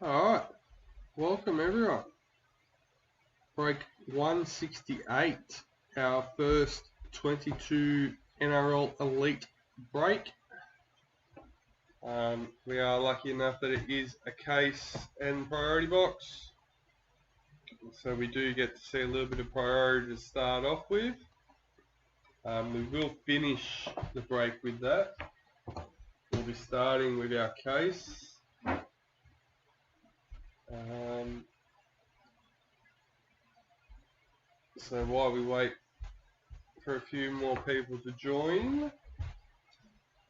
Alright, welcome everyone. Break 168, our first 22 NRL Elite break. We are lucky enough that it is a case and priority box. So we do get to see a little bit of priority to start off with. We will finish the break with that. We'll be starting with our case. So while we wait for a few more people to join,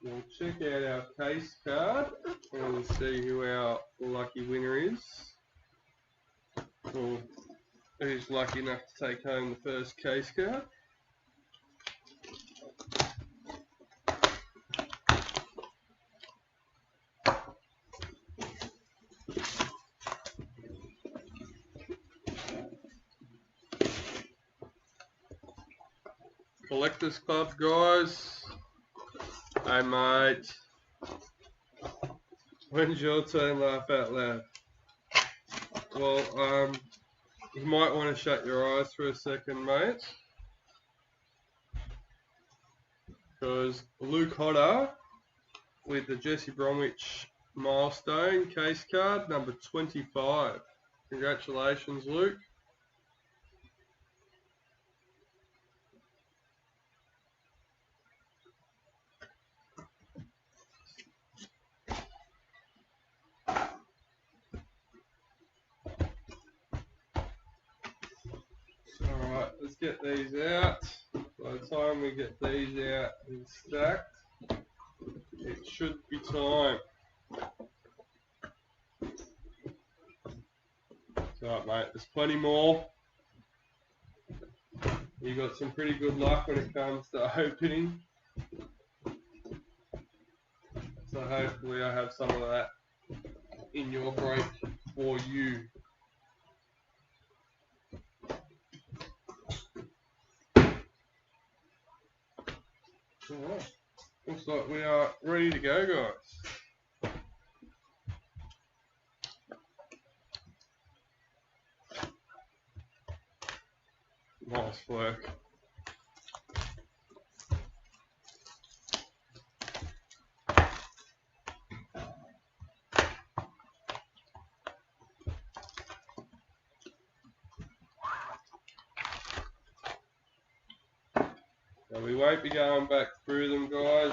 we'll check out our case card and see who our lucky winner is, or who's lucky enough to take home the first case card. Collectors Club guys, hey mate, when's your turn? Laugh out loud. Well, you might want to shut your eyes for a second, mate, because Luke Hodder with the Jesse Bromwich milestone case card number 25. Congratulations, Luke. Alright, let's get these out. By the time we get these out and stacked, it should be time. Alright mate, there's plenty more. You got some pretty good luck when it comes to opening. So hopefully I have some of that in your break for you. Alright, looks like we are ready to go, guys. Nice work. Now we won't be going back through them, guys.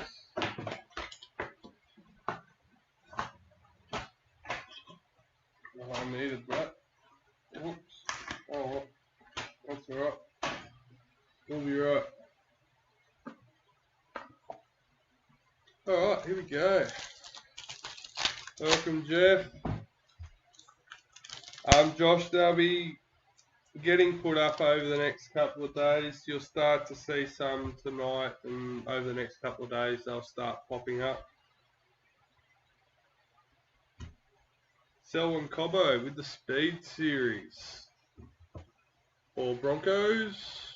Oh, I needed that. Oops. Oh, well, that's alright. We'll be right. Alright, here we go. Welcome, Jeff. Josh, they'll be getting put up over the next couple of days. You'll start to see some tonight, and over the next couple of days they'll start popping up. Selwyn Cobbo with the Speed Series. All Broncos.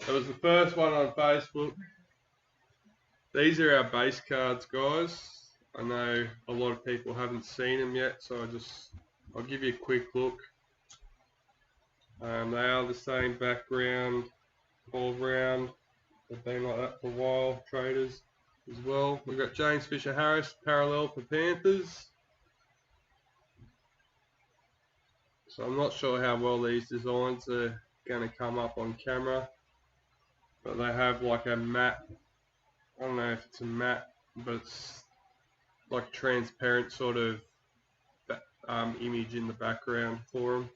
That was the first one on Facebook. These are our base cards, guys. I know a lot of people haven't seen them yet, so I'll give you a quick look. They are the same background all round. They've been like that for a while. Traders as well. We've got James Fisher-Harris parallel for Panthers. So I'm not sure how well these designs are going to come up on camera, but they have like a matte, I don't know if it's a matte, but it's like transparent sort of image in the background for them.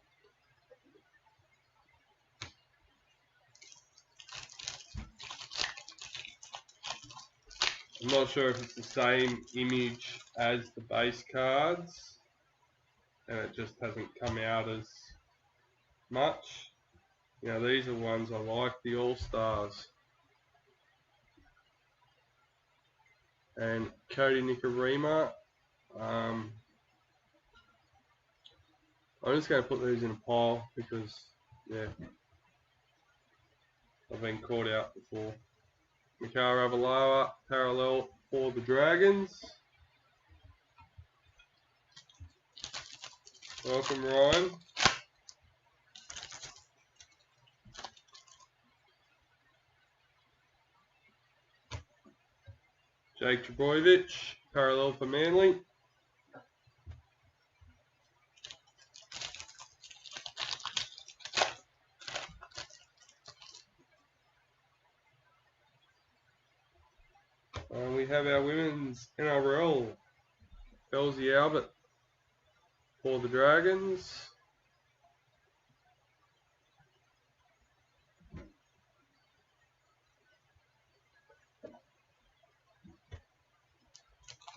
I'm not sure if it's the same image as the base cards, and it just hasn't come out as much. You know, these are ones I like, the All-Stars. And Cody Nikorima. I'm just going to put these in a pile because, yeah, I've been caught out before. Mikara Avaloa, parallel for the Dragons. Welcome, Ryan. Jake Trbojevic, parallel for Manly. We have our women's NRL, Elsie Albert for the Dragons.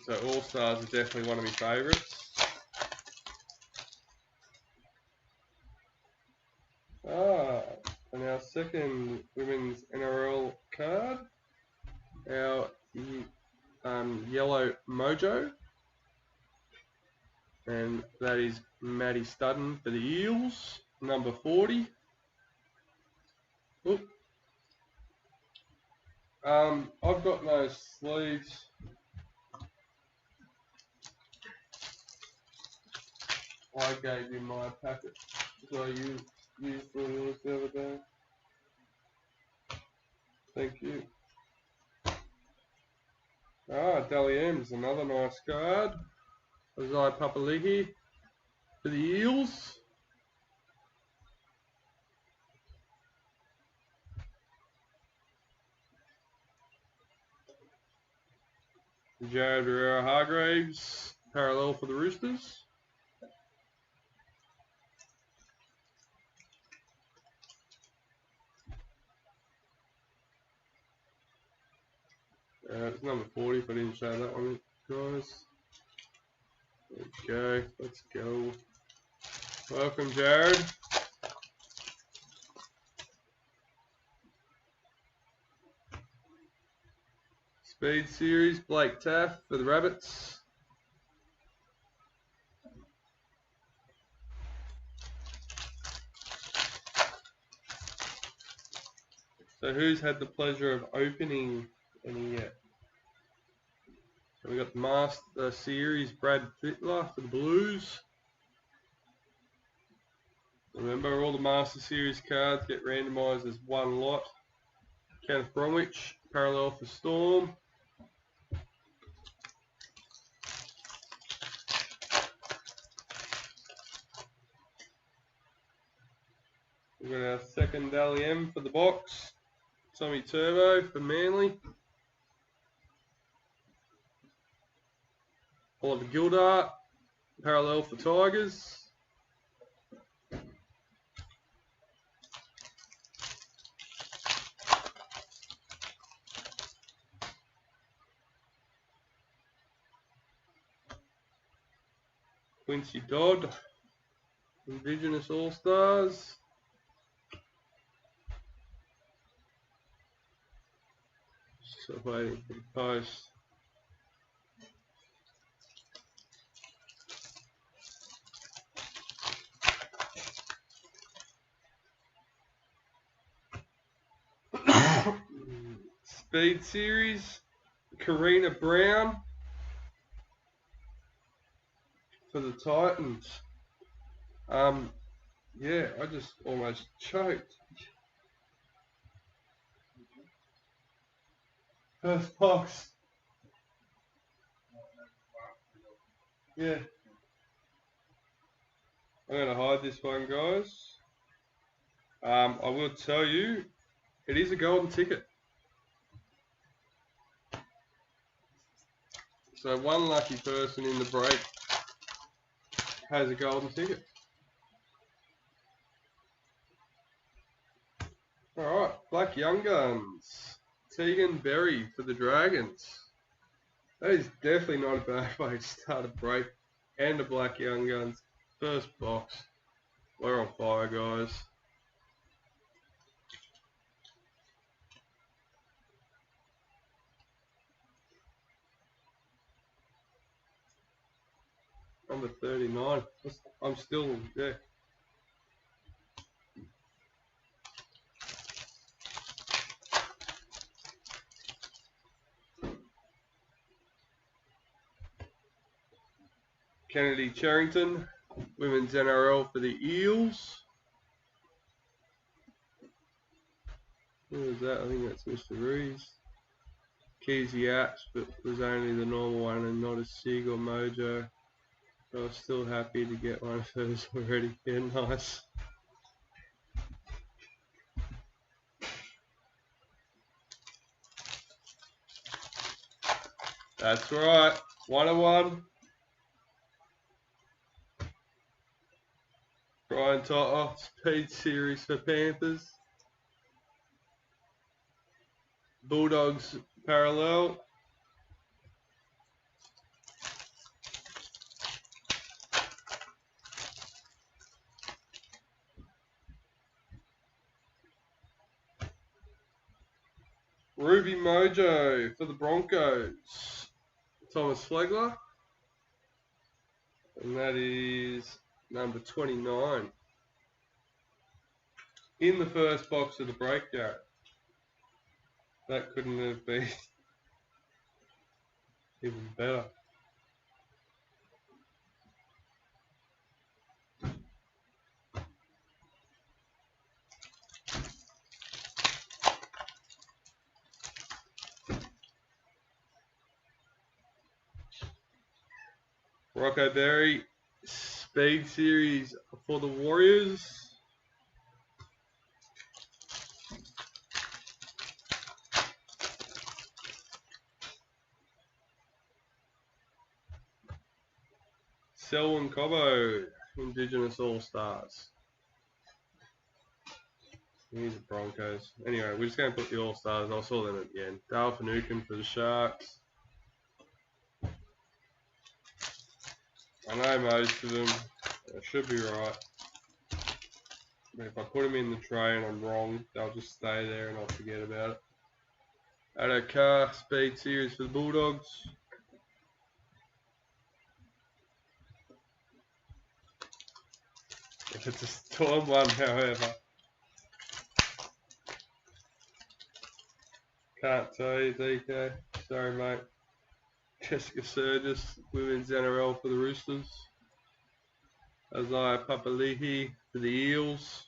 So All Stars are definitely one of my favourites. And our second women's NRL card, our yellow mojo, and that is Maddie Studden for the Eels, number 40. Oop. I've got no sleeves. I gave you my packet, so you used for yours the other day. Thank you. Dally M's, another nice card. Isaiah Papali'i for the Eels. Jared Hargraves, parallel for the Roosters. It's number 40 if I didn't show that one, guys. There we go. Let's go. Welcome, Jared. Speed Series, Blake Taff for the Rabbits. So who's had the pleasure of opening any yet? So we got the Master Series, Brad Fittler for the Blues. Remember, all the Master Series cards get randomised as one lot. Kenneth Bromwich, parallel for Storm. We've got our second Dally M for the box. Tommy Turbo for Manly. Oliver Gildart, parallel for Tigers. Quincy Dodd, Indigenous All-Stars. Still waiting for the post. Speed Series, Karina Brown for the Titans. Yeah, I just almost choked. First box. Yeah. I'm going to hide this one, guys. I will tell you, it is a golden ticket. So one lucky person in the break has a golden ticket. Alright, Black Young Guns. Tegan Berry for the Dragons. That is definitely not a bad way to start a break. And the Black Young Guns. First box. We're on fire, guys. Number 39. I'm still there. Kennedy Charrington, Women's NRL for the Eels. Who was that? I think that's Mr. Rees. Keezy apps, but was only the normal one and not a SIG or Mojo. So I was still happy to get one of those already. Yeah, nice. That's right. 101. Brian Totter, Speed Series for Panthers. Bulldogs parallel. Ruby Mojo for the Broncos. Thomas Flegler. And that is number 29. In the first box of the breakout. That couldn't have been even better. Rocco Berry, Speed Series for the Warriors. Selwyn Cobbo, Indigenous All-Stars. Here's the Broncos. Anyway, we're just going to put the All-Stars. I saw them at the end. Dale Finucane for the Sharks. I know most of them. I should be right. But if I put them in the tray and I'm wrong, they'll just stay there and I'll forget about it. Addo Carr, Speed Series for the Bulldogs. If it's a Storm one, however. Can't tell you, DK. Sorry, mate. Jessica Surgis, Women's NRL for the Roosters. Isaiah Papali'i for the Eels.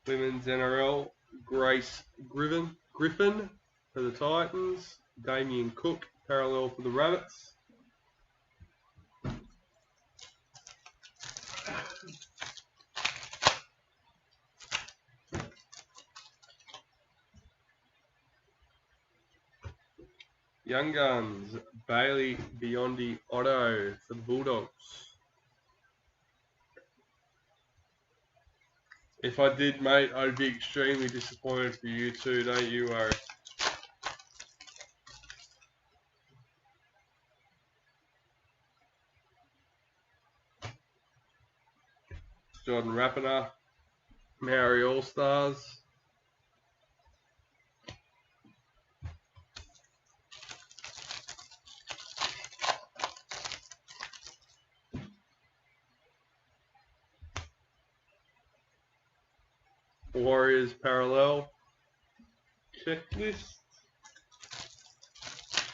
Women's NRL, Grace Griffin for the Titans. Damien Cook, parallel for the Rabbits. Young Guns, Bailey Biondi Otto for the Bulldogs. If I did, mate, I'd be extremely disappointed for you too, don't you worry. Jordan Rapiner, Maori All-Stars. Warriors parallel checklist.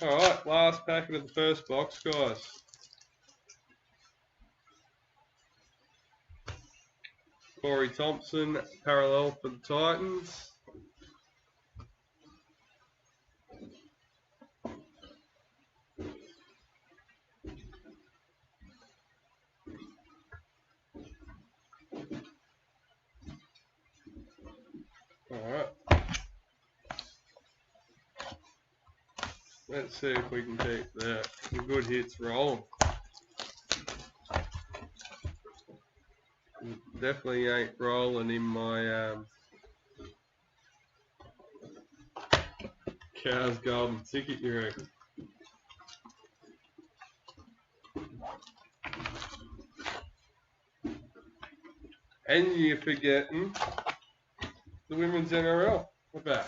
Alright, last packet of the first box, guys. Corey Thompson, parallel for the Titans. Alright. Let's see if we can keep the good hits rolling. Definitely ain't rolling in my Cows Golden Ticket, you reckon? And you're forgetting the Women's NRL. We're back.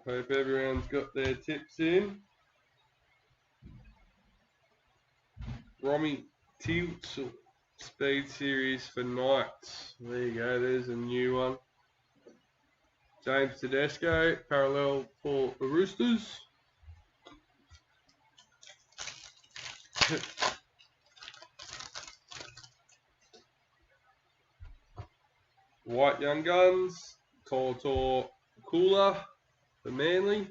Hope everyone's got their tips in. Romy Tiltzel, Speed Series for Knights. There you go, there's a new one. James Tedesco, parallel for the Roosters. White Young Guns, Tortor Cooler for Manly.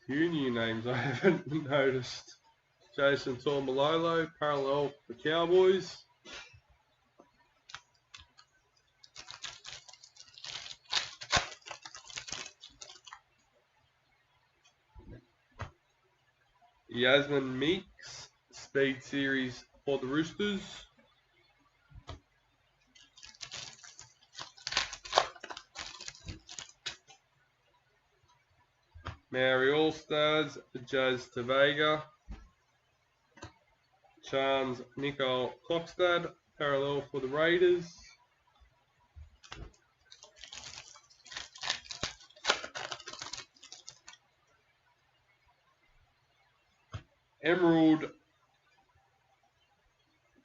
Few new names I haven't noticed. Jason Tormalolo, parallel for Cowboys. Yasmin Meeks, Speed Series for the Roosters. Maori All-Stars, Jazz Tavega. Chance Nicole Klokstad, parallel for the Raiders. Emerald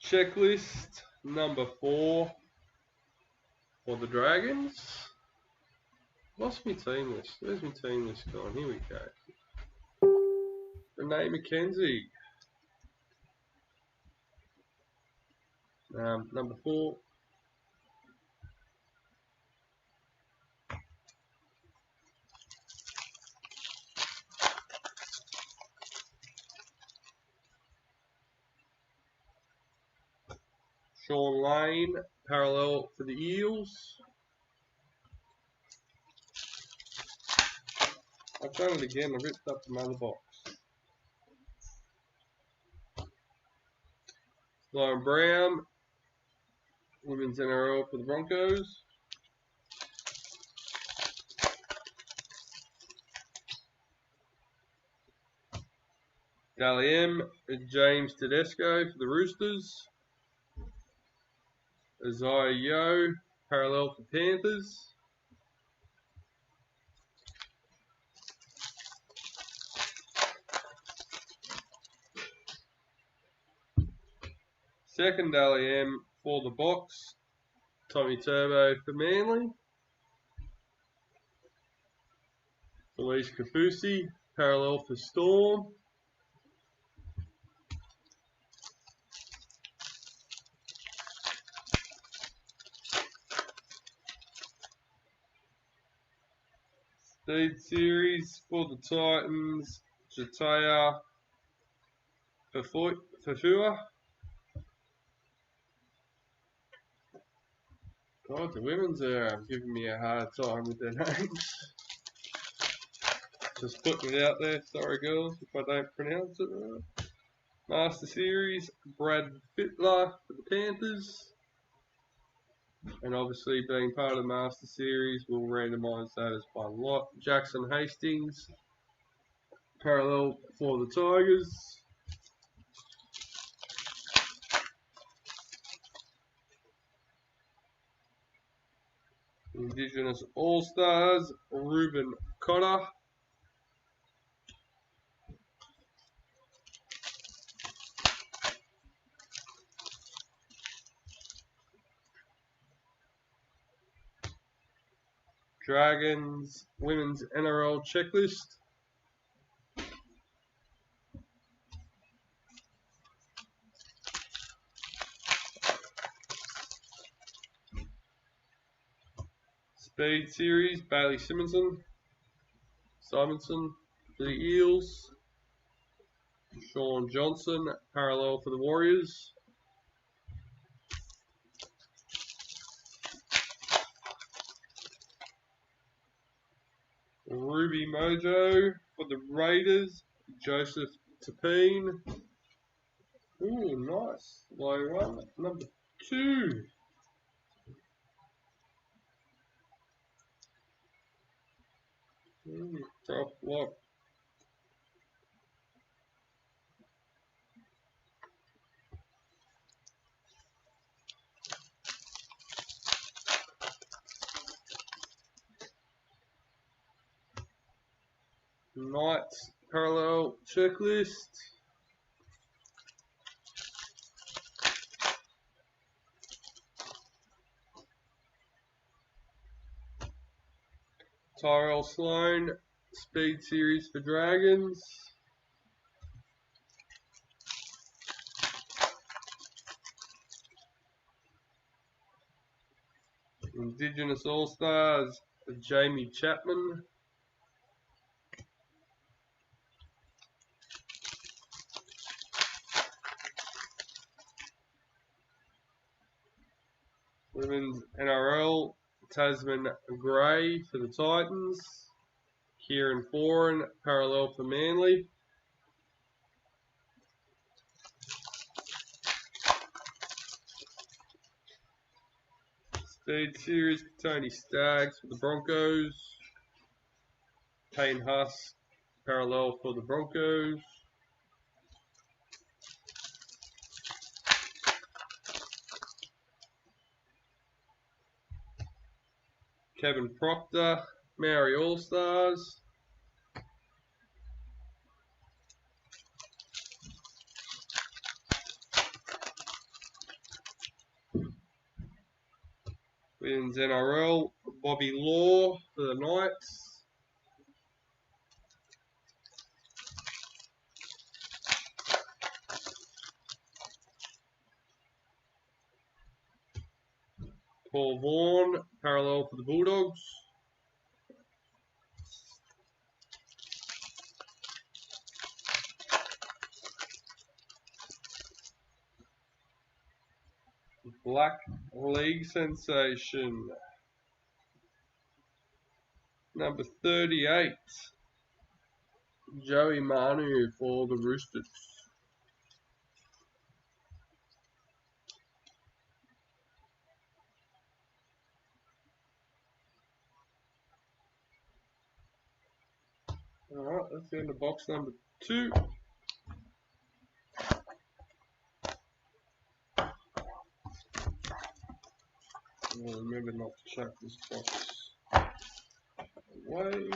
Checklist, number 4 for the Dragons. Lost my team list. Where's my team list gone? Here we go. Renee McKenzie. Number 4. Sean Lane, parallel for the Eels. I've done it again. I ripped up the mother box. Lauren Brown, Women's NRL for the Broncos. Dally M, James Tedesco for the Roosters. Isaiah Yeo, parallel for Panthers. Second Dally M for the box, Tommy Turbo for Manly. Felice Kafusi, parallel for Storm. Speed Series for the Titans, Jataya Fafua. God, the women's are giving me a hard time with their names. Just putting it out there, sorry girls if I don't pronounce it right. Master Series, Brad Fittler for the Panthers. And obviously being part of the Master Series, we'll randomise that as one lot. Jackson Hastings, parallel for the Tigers. Indigenous All-Stars, Ruben Cotter. Dragons, Women's NRL Checklist. Speed Series, Bailey Simonson for the Eels. Sean Johnson, parallel for the Warriors. Ruby Mojo for the Raiders, Joseph Tapine. Ooh, nice. Low one. Number 2. Tough luck. Knights parallel checklist. Tyrell Sloan Speed Series for Dragons. Indigenous All-Stars Jamie Chapman. Women's NRL Tasman Gray for the Titans. Kieran Foran parallel for Manly. Speed Series for Tony Staggs for the Broncos. Payne Huss parallel for the Broncos. Kevin Proctor, Maori All-Stars. Wins NRL, Bobby Law for the Knights. Paul Vaughan, parallel for the Bulldogs. Black League sensation. Number 38, Joey Manu for the Roosters. Alright, let's go into box number 2. I'll remember not to chuck this box away.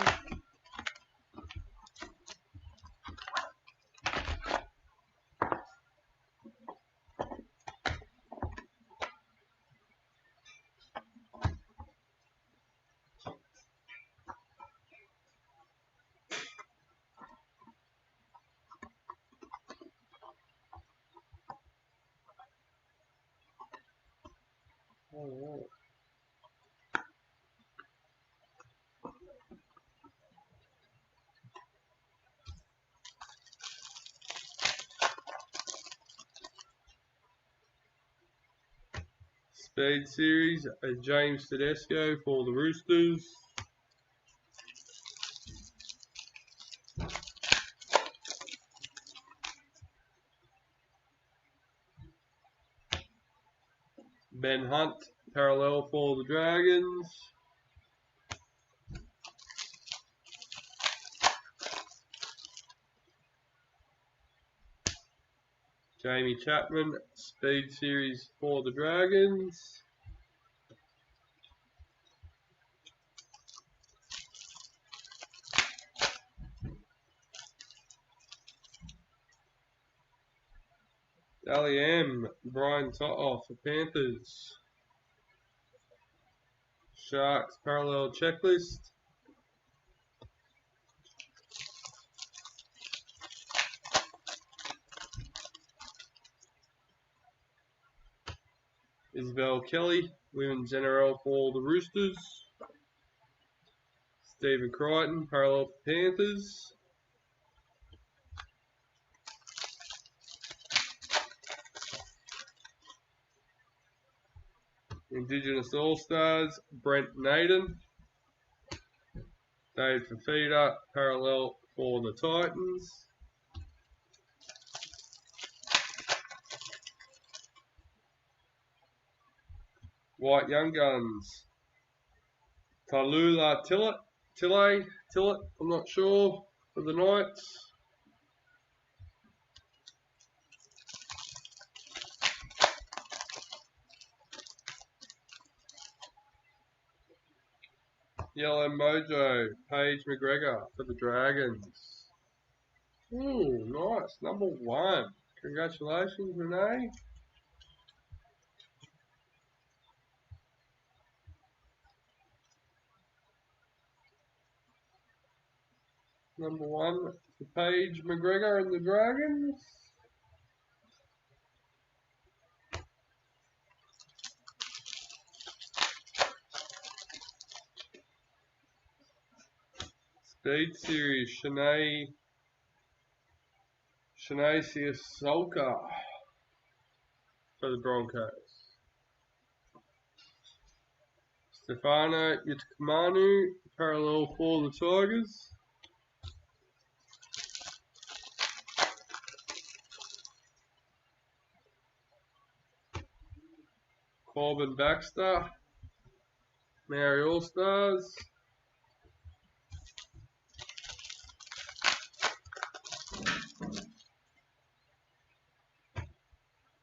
Alright. Speed Series, James Tedesco for the Roosters. Ben Hunt, parallel for the Dragons. Jamie Chapman, Speed Series for the Dragons. Dally M, Brian To'o for Panthers. Sharks parallel checklist. Isabel Kelly, Women's NRL for the Roosters. Stephen Crichton, parallel for Panthers. Indigenous All-Stars, Brent Naden. Dave Fafita, parallel for the Titans. White Young Guns, Tallulah Tillett, I'm not sure, for the Knights. Yellow Mojo, Paige McGregor for the Dragons. Ooh, nice. Number 1. Congratulations, Renee. Number 1 for Paige McGregor and the Dragons. Speed Series, Shanae Siasolka for the Broncos. Stefano Utakamanu, parallel for the Tigers. Corbin Baxter, Maori All-Stars.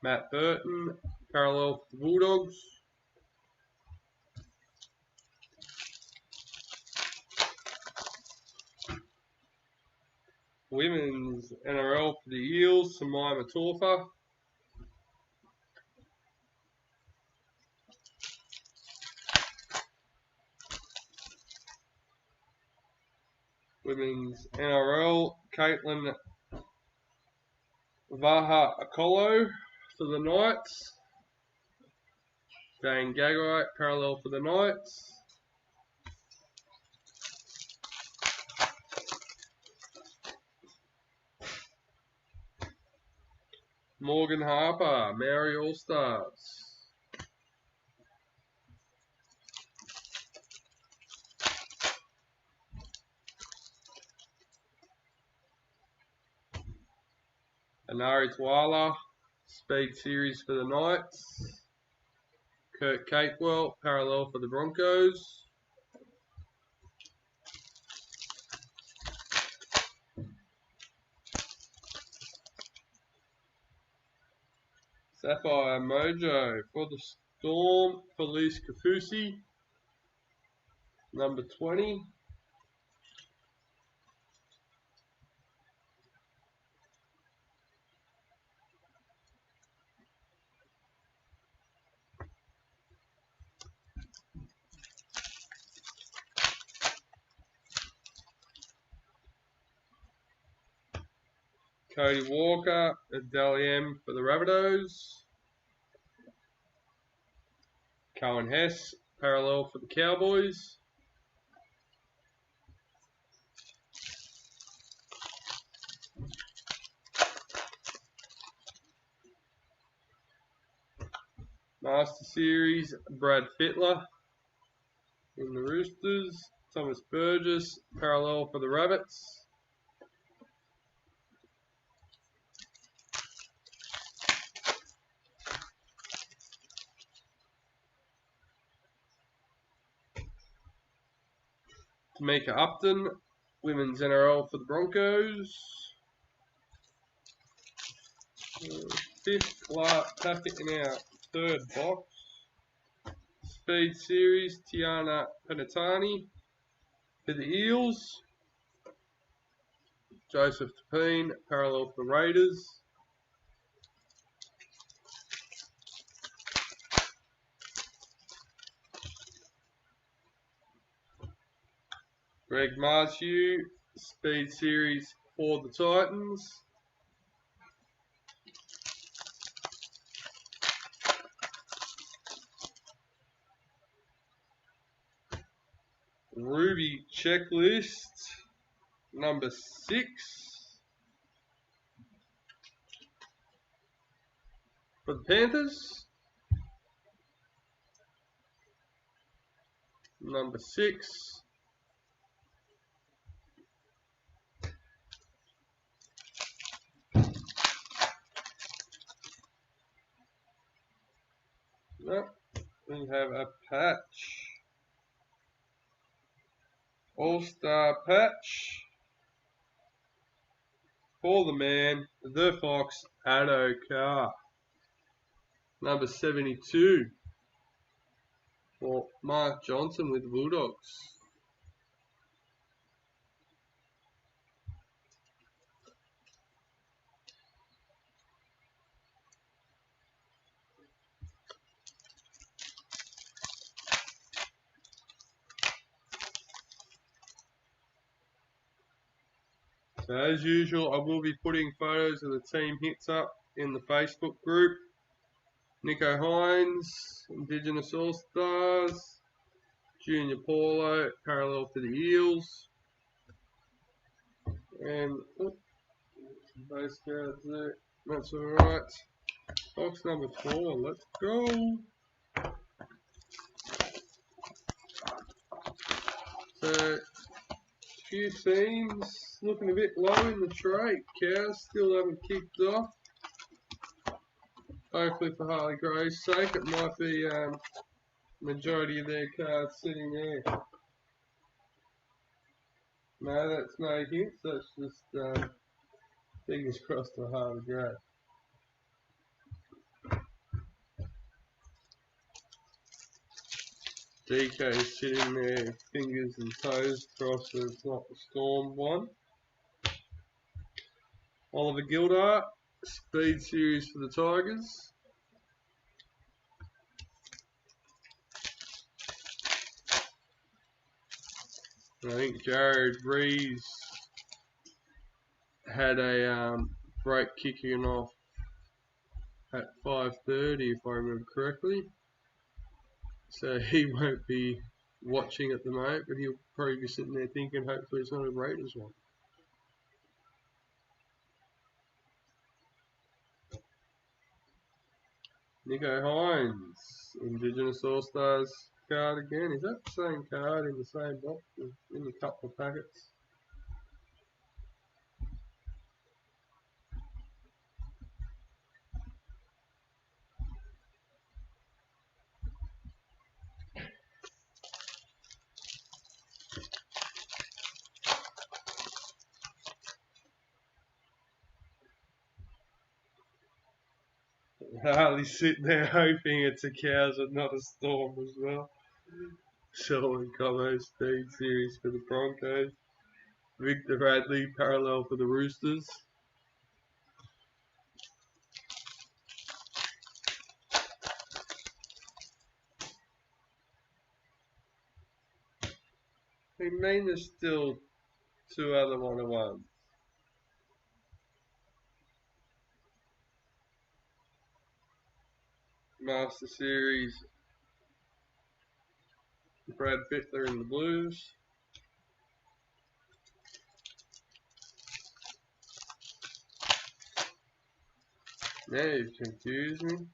Matt Burton, parallel for the Bulldogs. Women's NRL for the Eels, Samai Matorfa. Women's NRL, Caitlin Vaha Akolo for the Knights. Jane Gagai, parallel for the Knights. Morgan Harper, Maori All-Stars. Anari Twala, Speed Series for the Knights. Kurt Capewell, parallel for the Broncos. Sapphire Mojo for the Storm, Felice Kafusi, number 20. Cody Walker, Dally M for the Rabbitohs. Cohen Hess, parallel for the Cowboys. Master Series, Brad Fittler in the Roosters. Thomas Burgess, parallel for the Rabbits. Tamika Upton, Women's NRL for the Broncos. 5th Clark Tackett in our 3rd box. Speed Series, Tiana Penatani for the Eels. Joseph Tapine, parallel for the Raiders. Greg Marshew, Speed Series for the Titans. Ruby Checklist, number 6. For the Panthers. Number 6. Nope. We have a patch. All-Star patch for the man, the Fox, Addo Carr. Number 72 for Mark Johnson with the Bulldogs. So as usual, I will be putting photos of the team hits up in the Facebook group. Nico Hines, Indigenous All-Stars, Junior Paulo, parallel to the Eels. And base cards there. That's alright. Box number 4, let's go. So, few teams looking a bit low in the trade. Cows still haven't kicked off. Hopefully for Harley Gray's sake, it might be majority of their cards sitting there. No, that's no hints, that's just fingers crossed for Harley Gray. DK is sitting there, fingers and toes crossed that it's not the Storm one. Oliver Gildart, Speed Series for the Tigers. I think Jared Reeves had a break kicking off at 5:30 if I remember correctly. So he won't be watching at the moment, but he'll probably be sitting there thinking hopefully it's not a Raiders one. Nico Hines, Indigenous All-Stars card again. Is that the same card in the same box, in a couple of packets? Harley's sitting there hoping it's a Cows and not a Storm as well. Selwyn Como Speed Series for the Broncos. Victor Bradley parallel for the Roosters. I mean, there's still 2 other 1-on-1s. Master Series, Brad Fittler in the Blues. Now you've confused me.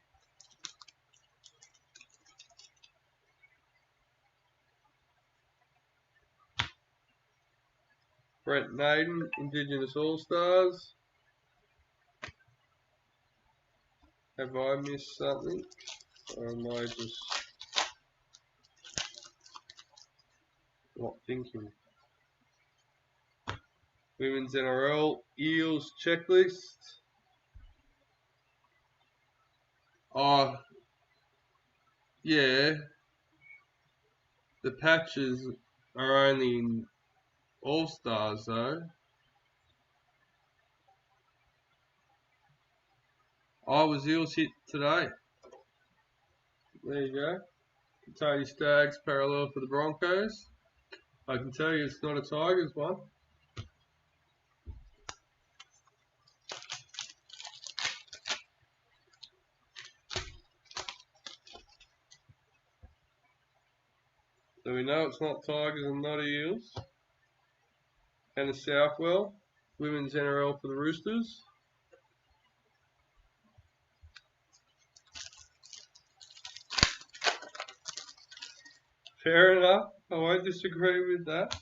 Brent Naden, Indigenous All-Stars. Have I missed something? Or am I just not thinking? Women's NRL Eels Checklist. Oh, yeah. The patches are only in All-Stars though. I was Eels hit today. There you go. Tony Staggs parallel for the Broncos. I can tell you it's not a Tigers one. So we know it's not Tigers and not Eels. And the Southwell, Women's NRL for the Roosters. Fair enough, I won't disagree with that.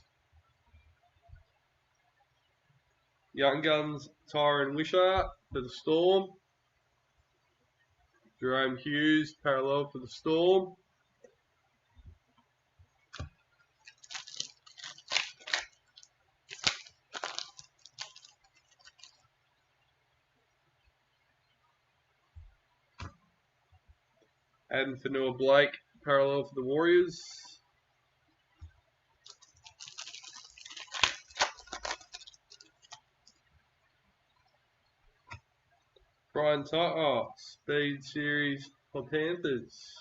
Young Guns, Tyron Wishart for the Storm. Jerome Hughes, parallel for the Storm. Adam Fanua Blake, parallel for the Warriors. Brian Toto, Speed Series for Panthers.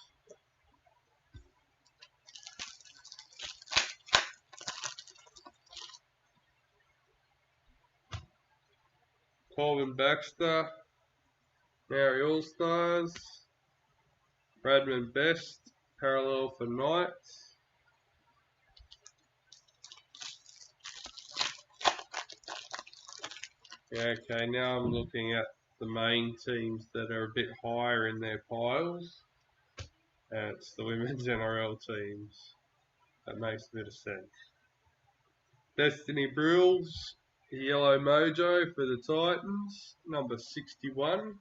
Colvin Baxter, Maori All-Stars, Bradman Best, parallel for Knights. Yeah, okay, now I'm looking at the main teams that are a bit higher in their piles. And it's the women's NRL teams. That makes a bit of sense. Destiny Brills, Yellow Mojo for the Titans, number 61.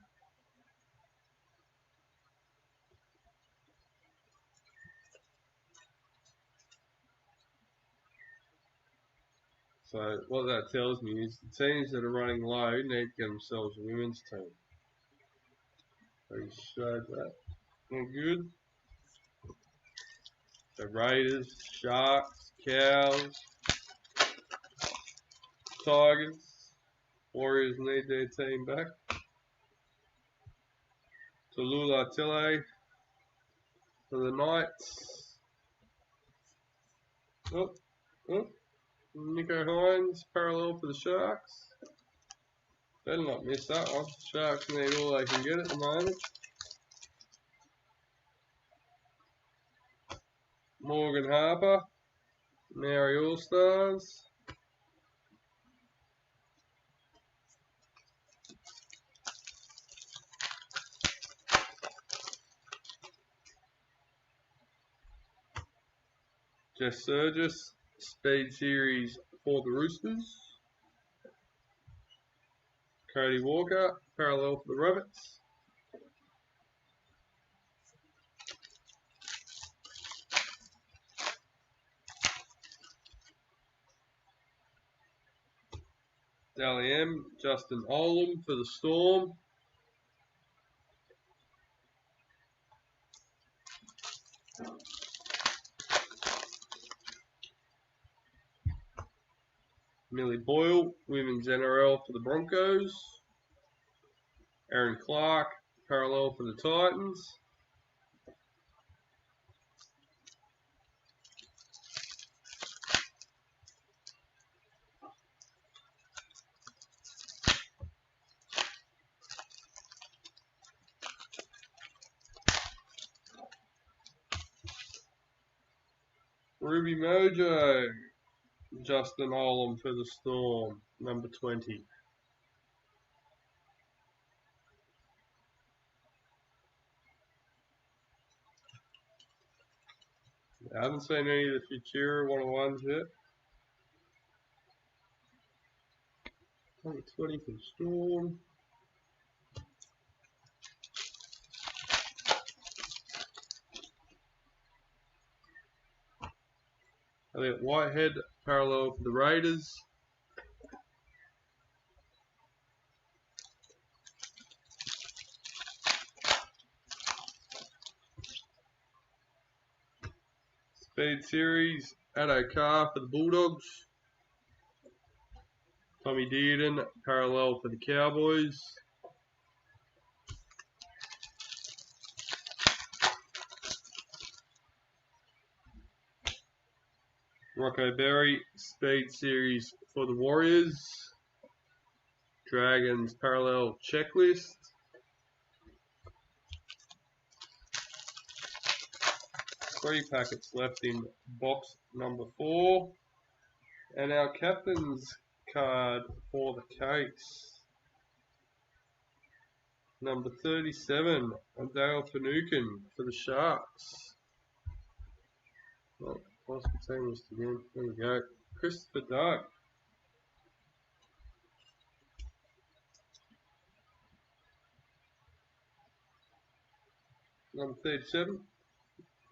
So what that tells me is the teams that are running low need to get themselves a women's team. So he showed that. All good. So Raiders, Sharks, Cows, Tigers, Warriors need their team back. Tallulah Tille for the Knights. Oh, Nico Hines, parallel for the Sharks. Better not miss that one. Sharks need all they can get at the moment. Morgan Harper, Maori All-Stars. Jess Surgis, Speed Series for the Roosters. Cody Walker, parallel for the Rabbits. Dally M, Justin Olam for the Storm. Millie Boyle, Women's NRL for the Broncos. Aaron Clark, parallel for the Titans. Ruby Mojo, Justin Olam for the Storm, number 20. I haven't seen any of the Futura 101s yet. Number 20 for the Storm. Elliot Whitehead, parallel for the Raiders. Speed Series, Addo Carr for the Bulldogs. Tommy Dearden, parallel for the Cowboys. Rocco Berry, Speed Series for the Warriors. Dragons, parallel checklist. Three packets left in box number 4. And our captain's card for the case. Number 37, Dale Finucane for the Sharks. Oh, lost the team list again. There we go. Christopher Doug. Number 37.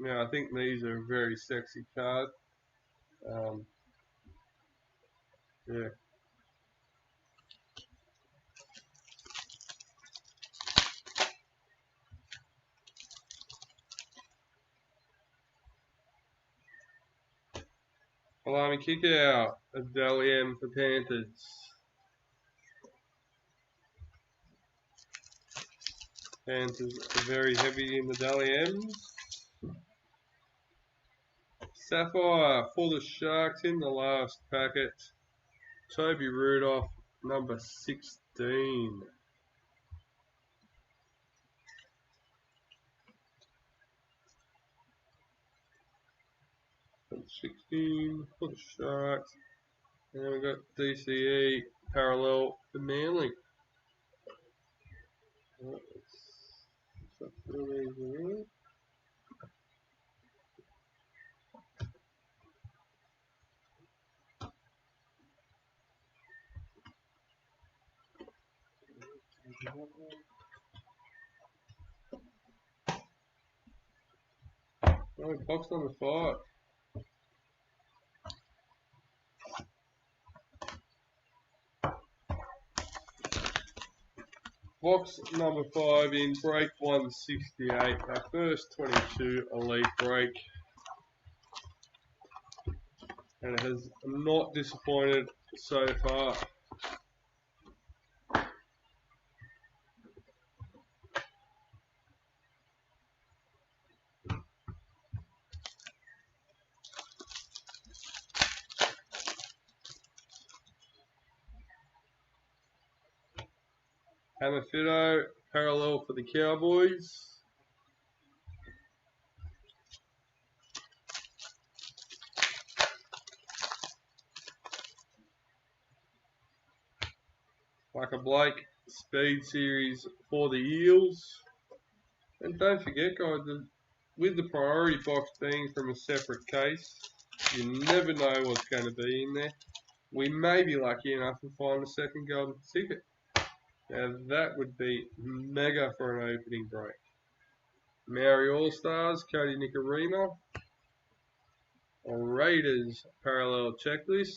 Now, I think these are a very sexy card. Yeah. Alarmy kick out of Dally M for Panthers. Panthers are very heavy in the Dally M's. Sapphire for the Sharks in the last packet. Toby Rudolph number 16. Number 16 for the Sharks. And then we've got DCE parallel for Manly. Oh, box number 5. Box number 5 in break 168, our first 22 Elite break. And it has not disappointed so far. Hammerfido, parallel for the Cowboys. Michael Blake, Speed Series for the Eels. And don't forget, guys, with the priority box being from a separate case, you never know what's going to be in there. We may be lucky enough to find a second golden ticket. Now that would be mega for an opening break. Maori All-Stars, Cody Nicarima. Raiders parallel checklist.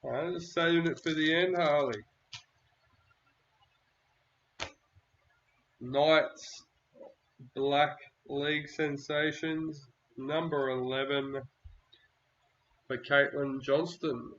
I'm just saving it for the end, Harley. Knights Black League Sensations, number 11 for Caitlin Johnston.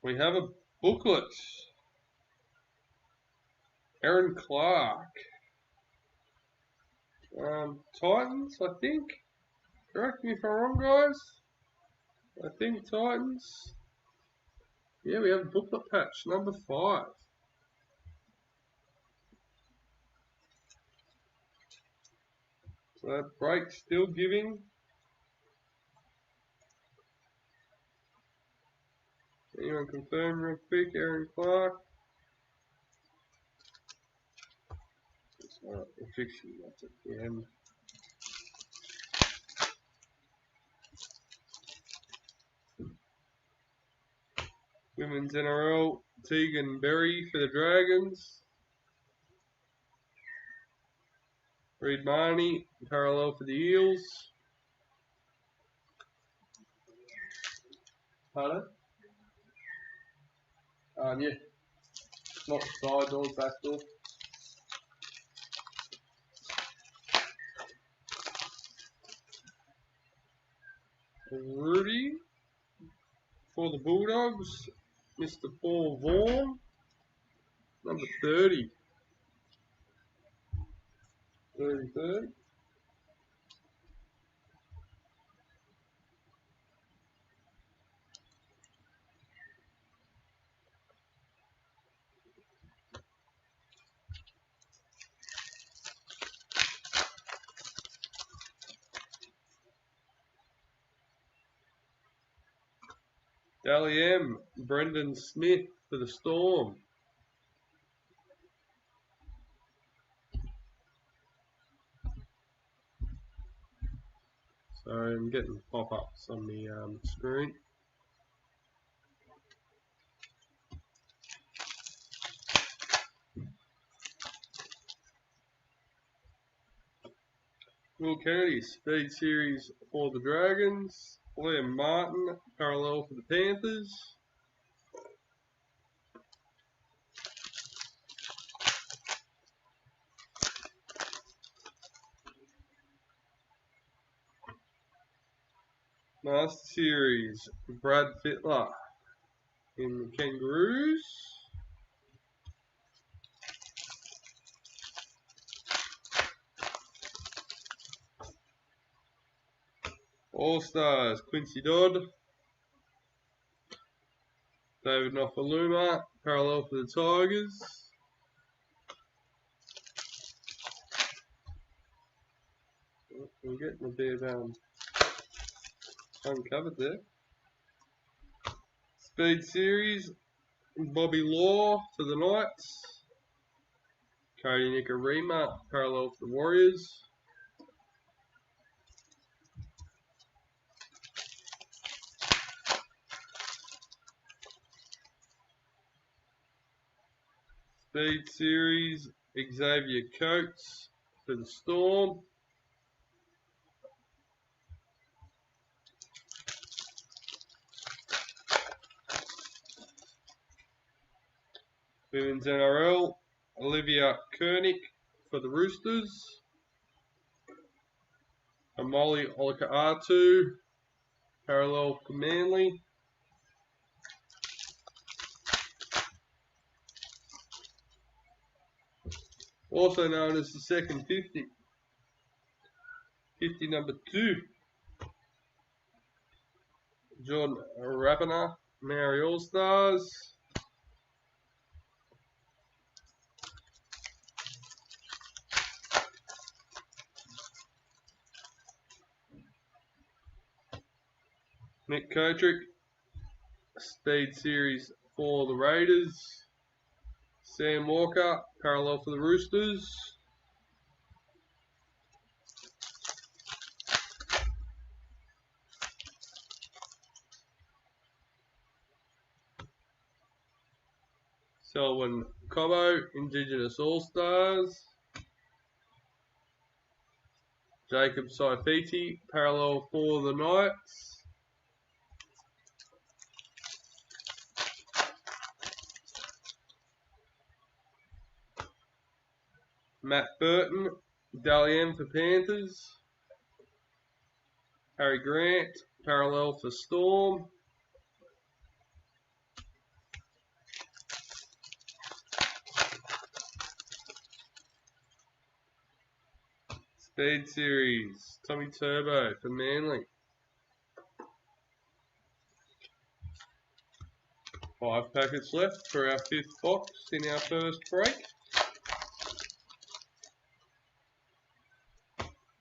We have a booklet. Aaron Clark. Titans, I think. Correct me if I'm wrong, guys. I think Titans. Yeah, we have a booklet patch, number 5. So that break still giving. Anyone confirm real quick, Aaron Clark? Alright, we'll fix it, that's at the end. Women's NRL, Tegan Berry for the Dragons. Reed Marnie, parallel for the Eels. Pardon? Yeah. Not side door, back door. Rudy for the Bulldogs. Mr. Paul Vaughan, number 30. 30. Dally M, Brendan Smith for the Storm. So I'm getting pop-ups on the screen. Will Kennedy, Speed Series for the Dragons. Liam Martin, parallel for the Panthers. Master Series, Brad Fittler in the Kangaroos. All Stars, Quincy Dodd. David Nofaluma, parallel for the Tigers. We're getting a bit uncovered there. Speed Series, Bobby Law for the Knights. Cody Nikarima, parallel for the Warriors. Speed Series, Xavier Coates for the Storm. Women's NRL, Olivia Koenig for the Roosters. Amoli Olaka'atu, parallel for Manly. Also known as the second 50. 50 number 2. Jordan Rapana, Maori All Stars. Nick Kotrick, Speed Series for the Raiders. Sam Walker, parallel for the Roosters. Selwyn Cobbo, Indigenous All Stars. Jacob Saifiti, parallel for the Knights. Matt Burton, Dalian for Panthers. Harry Grant, parallel for Storm. Speed Series, Tommy Turbo for Manly. 5 packets left for our 5th box in our first break.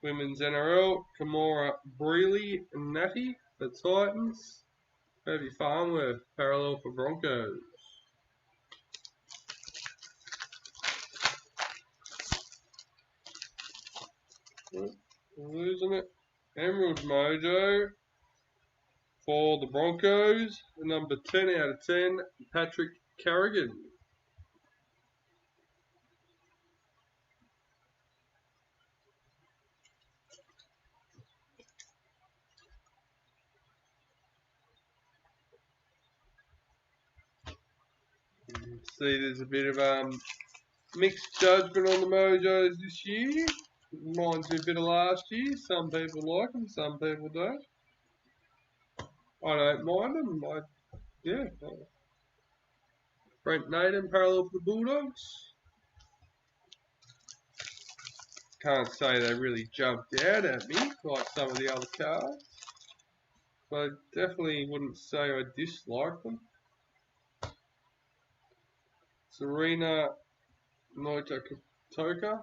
Women's NRL, Kamora Brealey and Natty for Titans. Herbie Farnworth, parallel for Broncos. Losing it. Emerald Mojo for the Broncos. Number 10 out of 10, Patrick Carrigan. See, there's a bit of mixed judgment on the Mojos this year. Reminds me a bit of last year. Some people like them, some people don't. I don't mind them. Yeah. Brent Naden, parallel for the Bulldogs. Can't say they really jumped out at me like some of the other cards. But I definitely wouldn't say I dislike them. Serena Noita Katoka,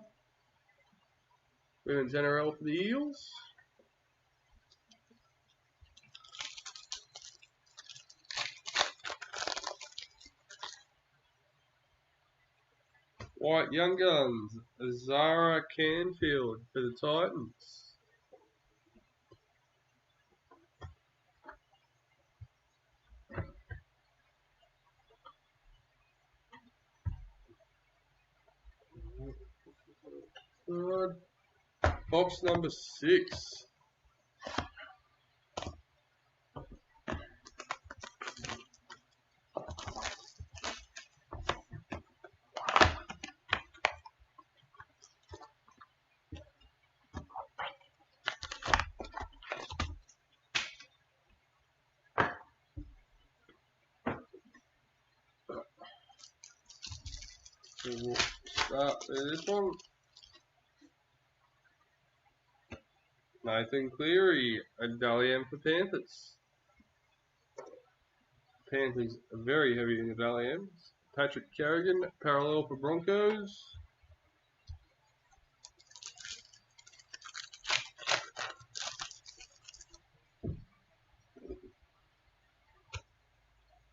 Women's NRL for the Eels. White Young Guns, Zara Canfield for the Titans. Box number 6. We'll start with this one. Nathan Cleary, a Dally M for Panthers. Panthers are very heavy in the Dally M's. Patrick Carrigan, parallel for Broncos.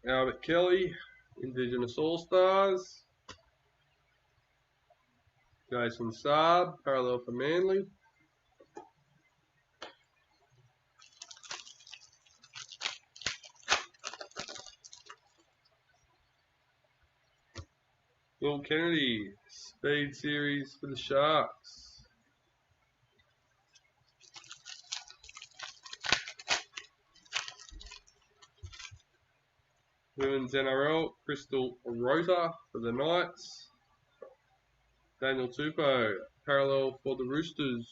Albert Kelly, Indigenous All-Stars. Jason Saab, parallel for Manly. Will Kennedy, Speed Series for the Sharks. Women's NRL, Crystal Rota for the Knights. Daniel Tupou, parallel for the Roosters.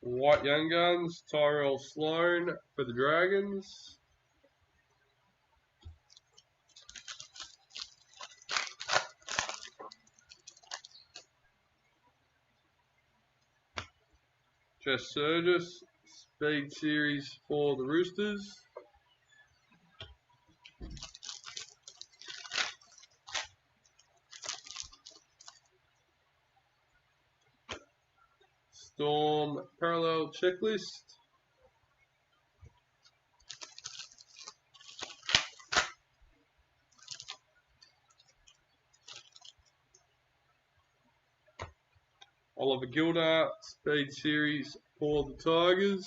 White Young Guns, Tyrell Sloan for the Dragons. Jess Surgis, Speed Series for the Roosters. Storm Parallel Checklist. Oliver Gilder, Speed Series for the Tigers.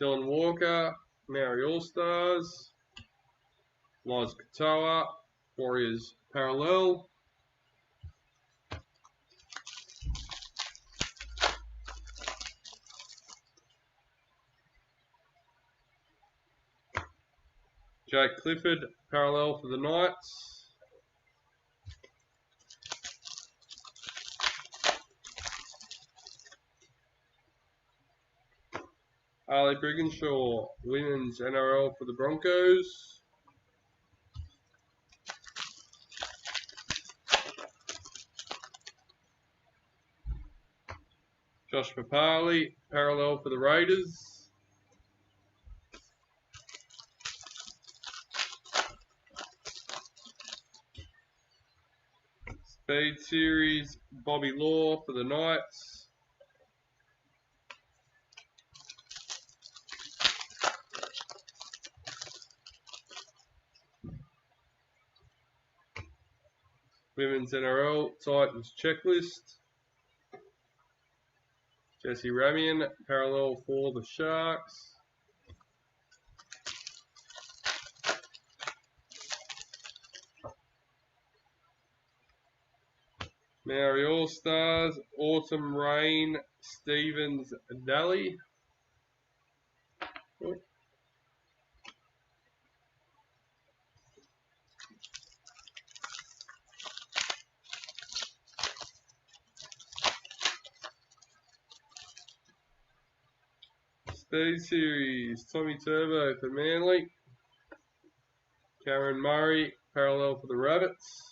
Dylan Walker, Maori All-Stars. Liz Katoa, Warriors Parallel. Jake Clifford, parallel for the Knights. Ali Brigginshaw, Women's NRL for the Broncos. Josh Papali, parallel for the Raiders. Speed Series, Bobby Law for the Knights. Women's NRL, Titans Checklist. Jesse Ramian, parallel for the Sharks. Maori All-Stars, Autumn Rain, Stevens Daly. Speed Series, Tommy Turbo for Manly. Cameron Murray, parallel for the Rabbits.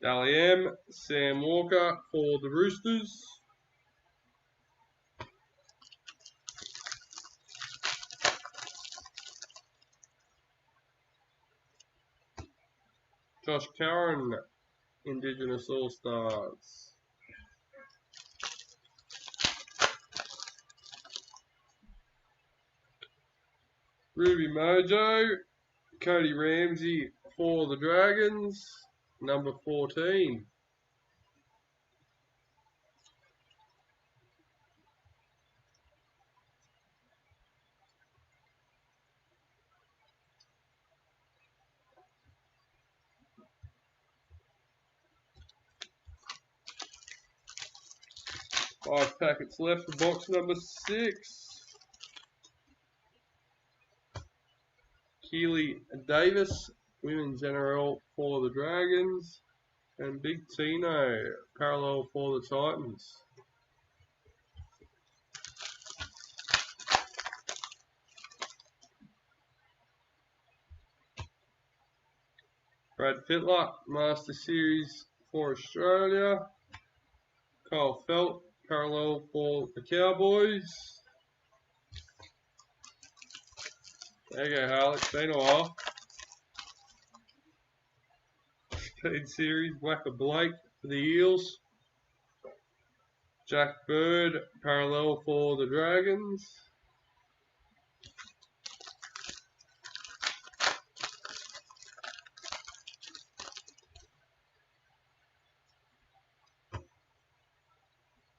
Dally M, Sam Walker for the Roosters. Josh Curran, Indigenous All-Stars. Ruby Mojo, Cody Ramsey for the Dragons, number 14. 5 packets left for box number 6. Keely Davis, Women's NRL for the Dragons. And Big Tino, parallel for the Titans. Brad Fittler, Master Series for Australia. Kyle Felt, parallel for the Cowboys. There you go, Alex. Been a while. Speed Series, Wacker Blake for the Eels. Jack Bird, parallel for the Dragons.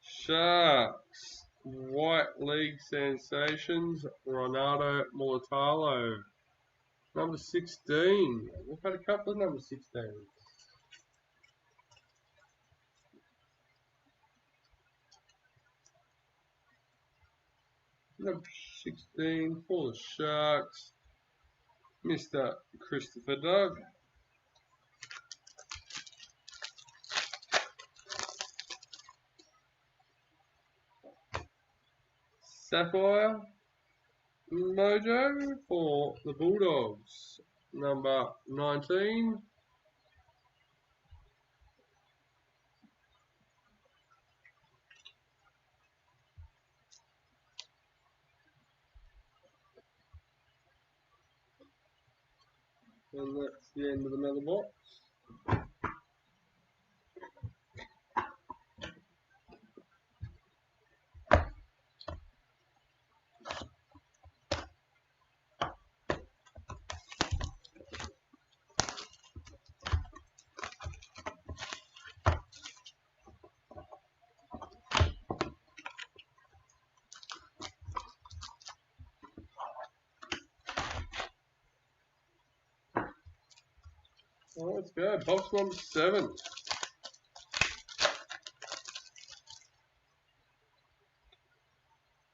Sharks, White League Sensations, Ronaldo Mulatalo. Number 16. We've had a couple of number 16s. Number 16 for the Sharks, Mr. Christopher Doug. Sapphire Mojo for the Bulldogs, number 19. And that's the end of another box. Well, let's go. Box number 7.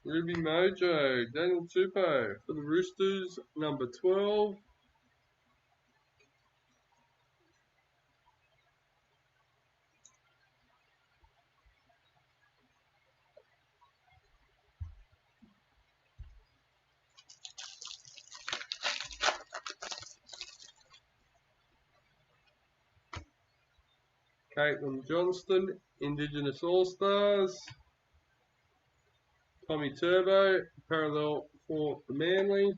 Ruby Mojo, Daniel Tupou for the Roosters, number 12. Caitlin Johnston, Indigenous All-Stars. Tommy Turbo, parallel for the Manly.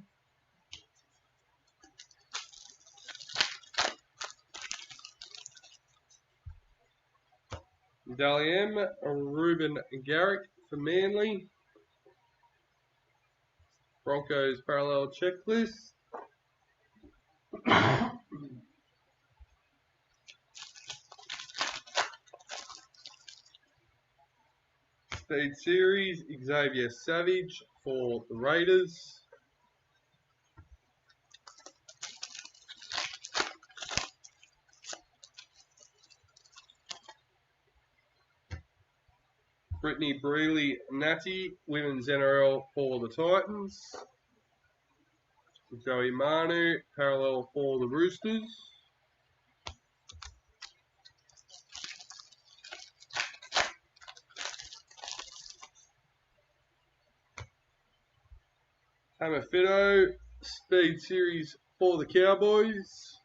Dally M, Ruben Garrick for Manly. Broncos parallel checklist. Speed Series, Xavier Savage for the Raiders. Brittany Brealey Natty, Women's NRL for the Titans. Joey Manu, parallel for the Roosters. Hammerfido, Speed Series for the Cowboys.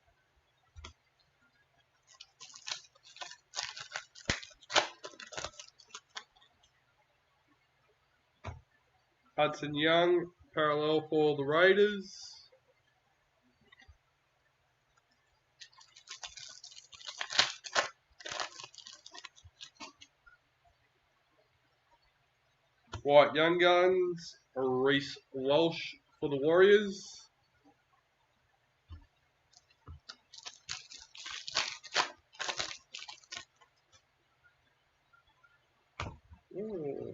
Hudson Young, parallel for the Raiders. White Young Guns, Reece Walsh for the Warriors.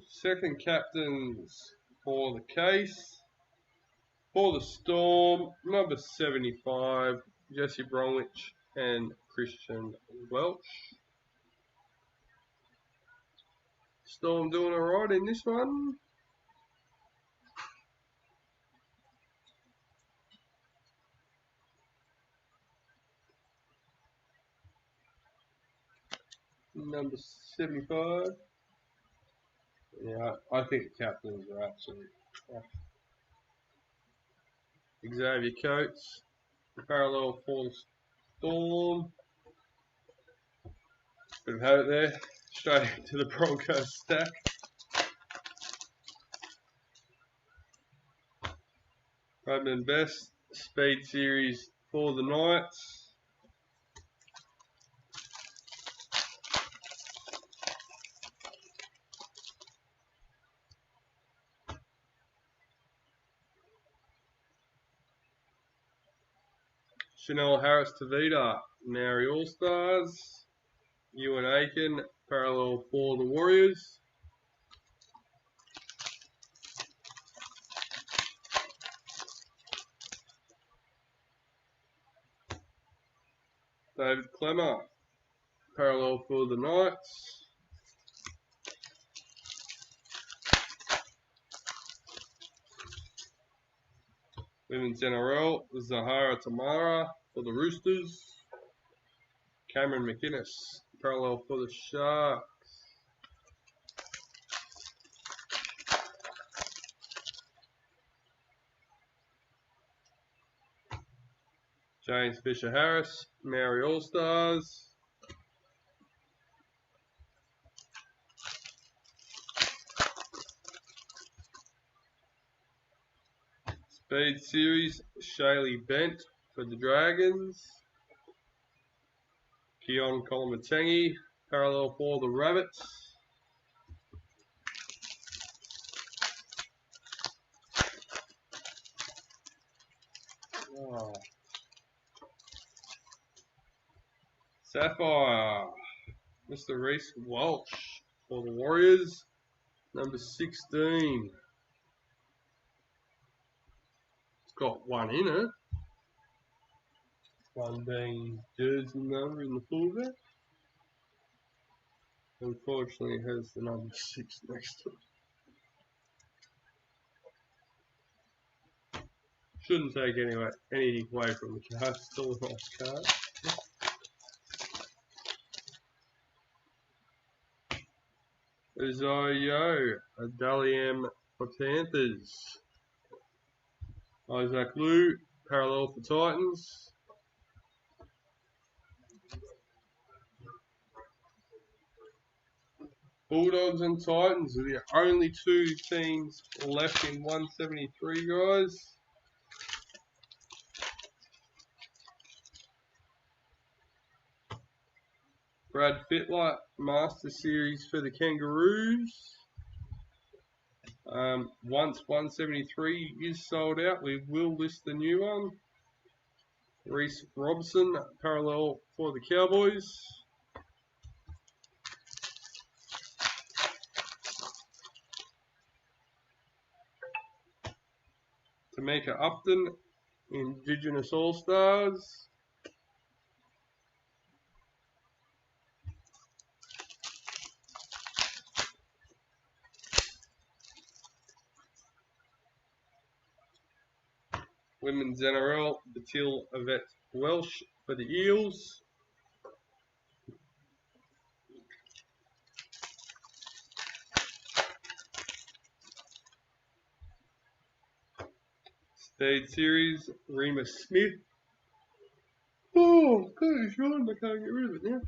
Second captains for the Case. For the Storm, number 75, Jesse Bromwich and Christian Welch. Storm doing alright in this one. Number 75. Yeah, I think the captains are absolutely Xavier Coates, parallel for the Storm. Bit of hope there. Straight into the Broncos stack. Redmond Best, Speed Series for the Knights. Chanel Harris Tavita, Maori All Stars. Ewan Aiken, parallel for the Warriors. David Clemmer, parallel for the Knights. Women's NRL, Zahara Tamara for the Roosters. Cameron McInnes, parallel for the Sharks. James Fisher Harris, Maori All Stars. Speed Series, Shaylee Bent for the Dragons. Keon Kolomatangi, parallel for the Rabbits. Oh. Sapphire, Mr. Reese Walsh for the Warriors, number 16. It's got one in it. One being jersey number in the fullback. Unfortunately, it has the number 6 next to it. Shouldn't take anything away from the card. Still a nice card. Isaiah Daliam for Panthers. Isaac Liu, parallel for Titans. Bulldogs and Titans are the only two teams left in 173, guys. Brad Fittler, Master Series for the Kangaroos. Once 173 is sold out, we will list the new one. Reese Robson, parallel for the Cowboys. Tamika Upton, Indigenous All-Stars. Women's NRL, Batil Yvette Welsh for the Eels. Speed Series, Remus Smith. Oh, goodness, Sean, I can't get rid of it now.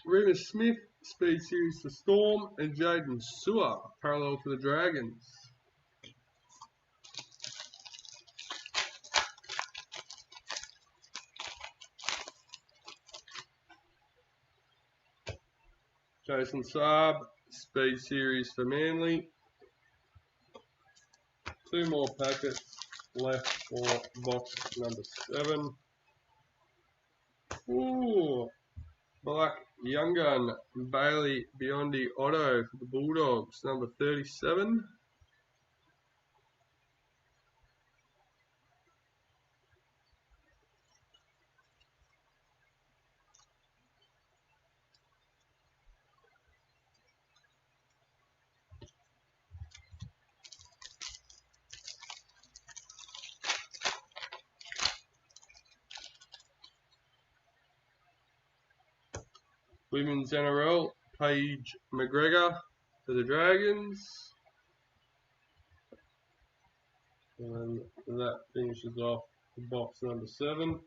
Remus Smith, Speed Series for Storm, and Jaden Sewer, parallel for the Dragons. Jason Saab, Speed Series for Manly. 2 more packets left for box number 7. Ooh, Black Young Gun, Bailey Biondi Otto for the Bulldogs, number 37. Women's NRL, Paige McGregor for the Dragons. And that finishes off the box number 7.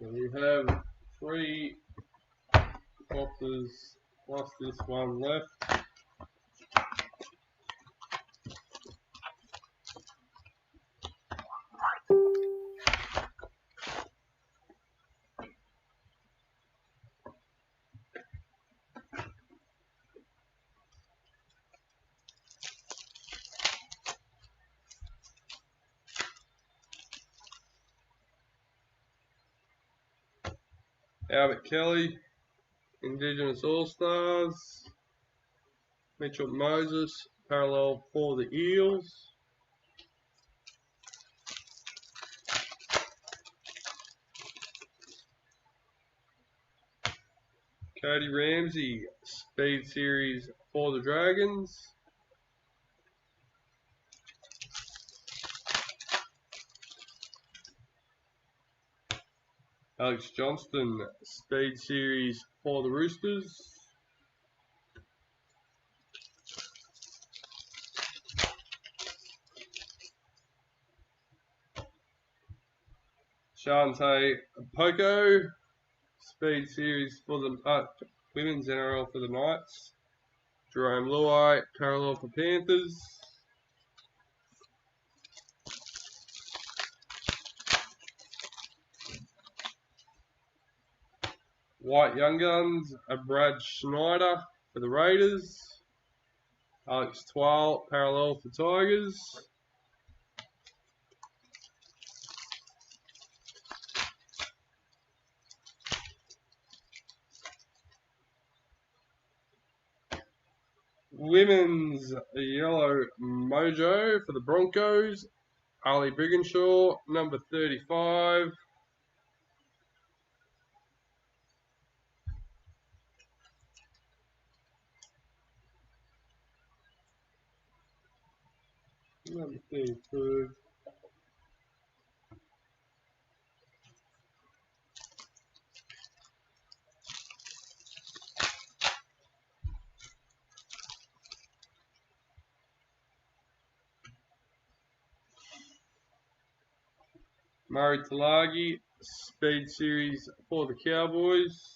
And we have 3 boxes plus this one left. Albert Kelly, Indigenous All-Stars. Mitchell Moses, parallel for the Eels. Cody Ramsey, Speed Series for the Dragons. Alex Johnston, Speed Series for the Roosters. Shante Poco, Speed Series for the Women's NRL for the Knights. Jerome Luai, parallel for Panthers. White Young Guns, Brad Schneider for the Raiders. Alex Twal, parallel for Tigers. Women's Yellow Mojo for the Broncos. Ali Brigginshaw, number 35. Number 32. Murray Talagi, Speed Series for the Cowboys.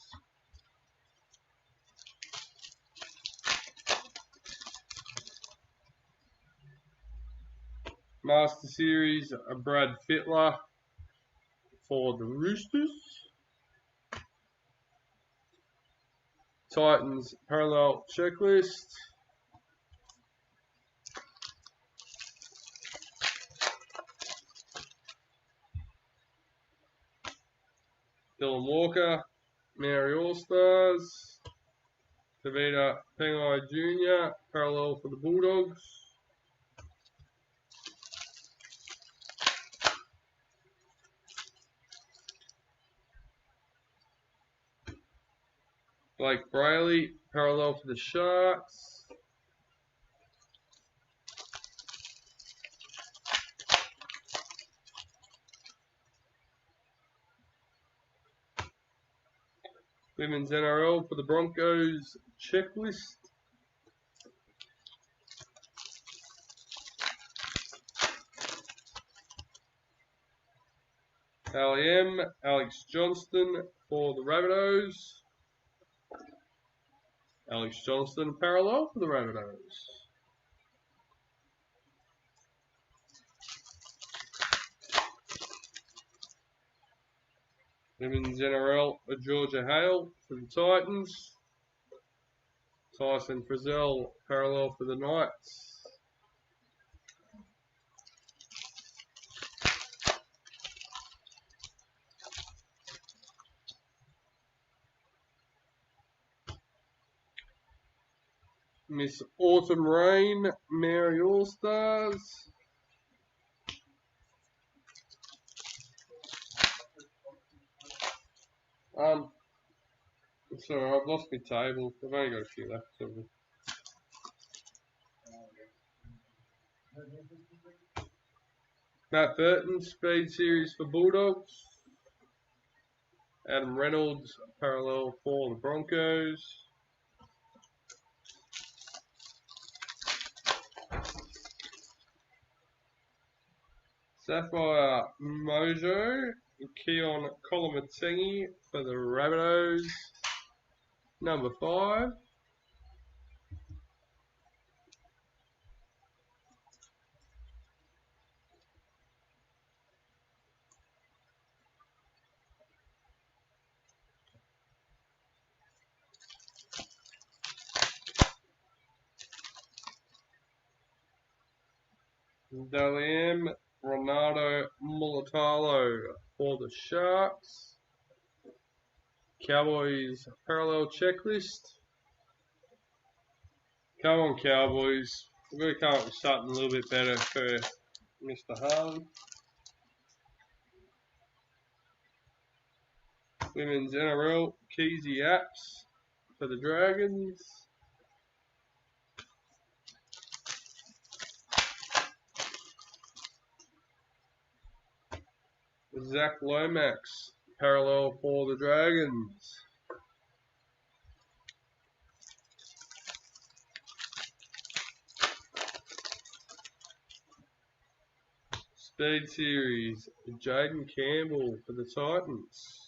Master Series, Brad Fittler for the Roosters. Titans Parallel Checklist. Dylan Walker, Maori All-Stars. Tavita Pengai Jr., parallel for the Bulldogs. Blake Brayley, parallel for the Sharks. Women's NRL for the Broncos checklist. LEM, Alex Johnston for the Rabbitohs. Alex Johnston parallel for the Rabbitohs. Women's NRL, Georgia Hale for the Titans. Tyson Frizzell parallel for the Knights. Miss Autumn Rain, Maori All-Stars. Sorry, I've lost my table. I've only got a few left. So. Matt Burton, Speed Series for Bulldogs. Adam Reynolds, parallel for the Broncos. Sapphire Mojo, Keon Kolomatangi for the Rabbitohs. Number 5. Dalian Ronaldo Mulatalo for the Sharks. Cowboys parallel checklist. Come on, Cowboys. We've got to come up with something a little bit better for Mr. Harlan. Women's NRL Keezy Apps for the Dragons. Zach Lomax, parallel for the Dragons. Speed Series, Jaden Campbell for the Titans.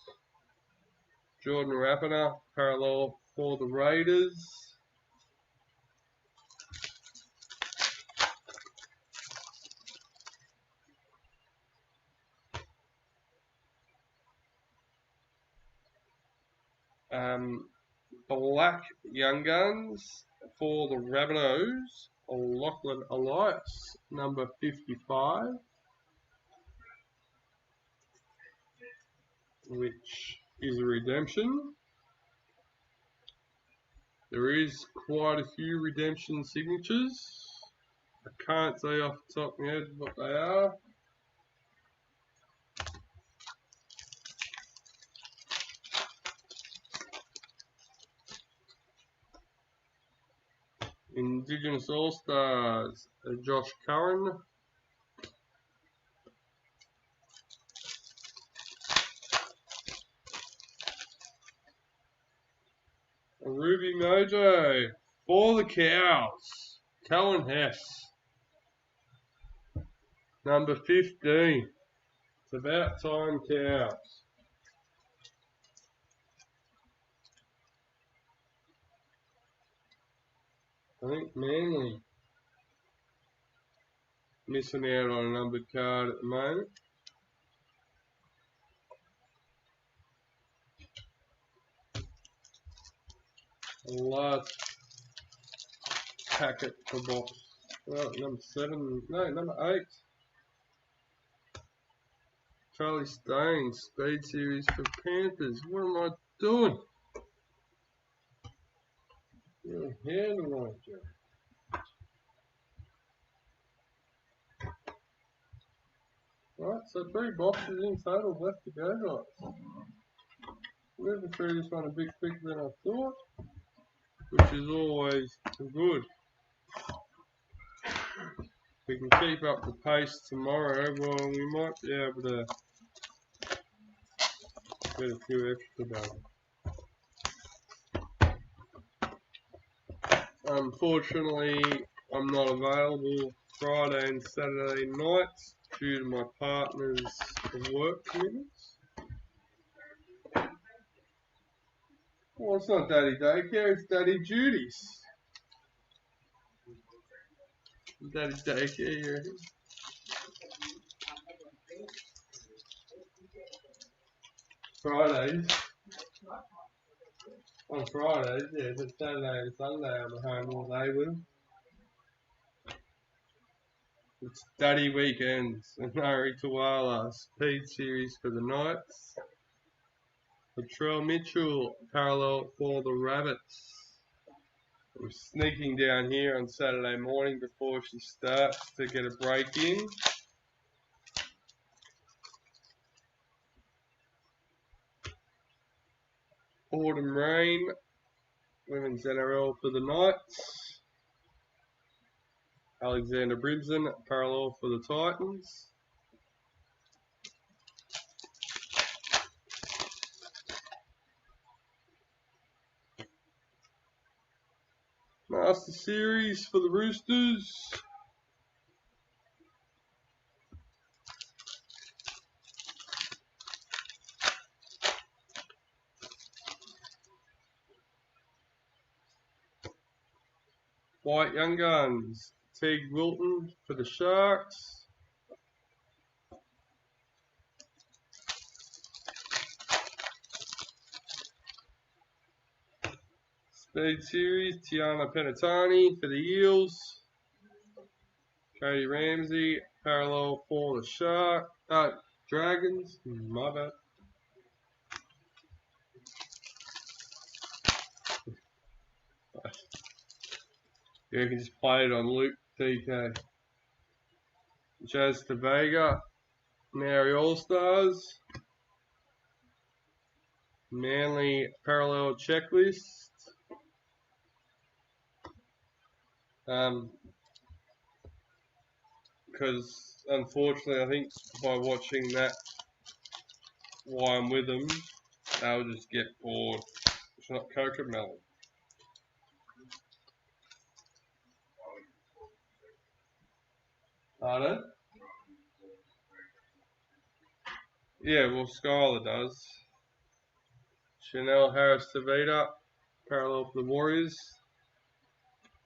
Jordan Rapiner, parallel for the Raiders. Black Young Guns for the Rabbitohs. Lachlan Elias, number 55. Which is a redemption. There is quite a few redemption signatures. I can't say off the top of my head what they are. Indigenous All-Stars, Josh Curran. Ruby Mojo for the Cows, Cullen Hess, number 15. It's about time, Cows. I think Manly missing out on a numbered card at the moment. Last packet for box. Well, number 7, no, number 8. Charlie Staines, Speed Series for Panthers. What am I doing? You're a handle on Joe. Right, so 3 boxes in total left to go, guys. Moving through this one a bit quicker than I thought, which is always good. If we can keep up the pace tomorrow, well, we might be able to get a few extra done. Unfortunately, I'm not available Friday and Saturday nights due to my partner's work commitments. Well, it's not Daddy Daycare, it's Daddy Duties. Daddy Daycare, you reckon? Fridays. On Fridays, yeah, but Saturday and Sunday I'm at home all day with them. It's Daddy Weekends and Nari Tuwala Speed Series for the Knights. Latrell Mitchell, parallel for the Rabbits. I'm sneaking down here on Saturday morning before she starts to get a break in. Autumn Rain, Women's NRL for the Knights. Alexander Brimson, parallel for the Titans. Master Series for the Roosters. White Young Guns, Teague Wilton for the Sharks. Speed Series, Tiana Penatani for the Eels. Cody Ramsey, parallel for the Dragons. My bad. Yeah, you can just play it on loop, DK. Jazz Vega, Maori All-Stars. Manly parallel checklist. Because unfortunately, I think by watching that while I'm with them, they'll just get bored. It's not Cocomelon. Pardon? Yeah, well, Skylar does. Chanel Harris Tavita, parallel for the Warriors.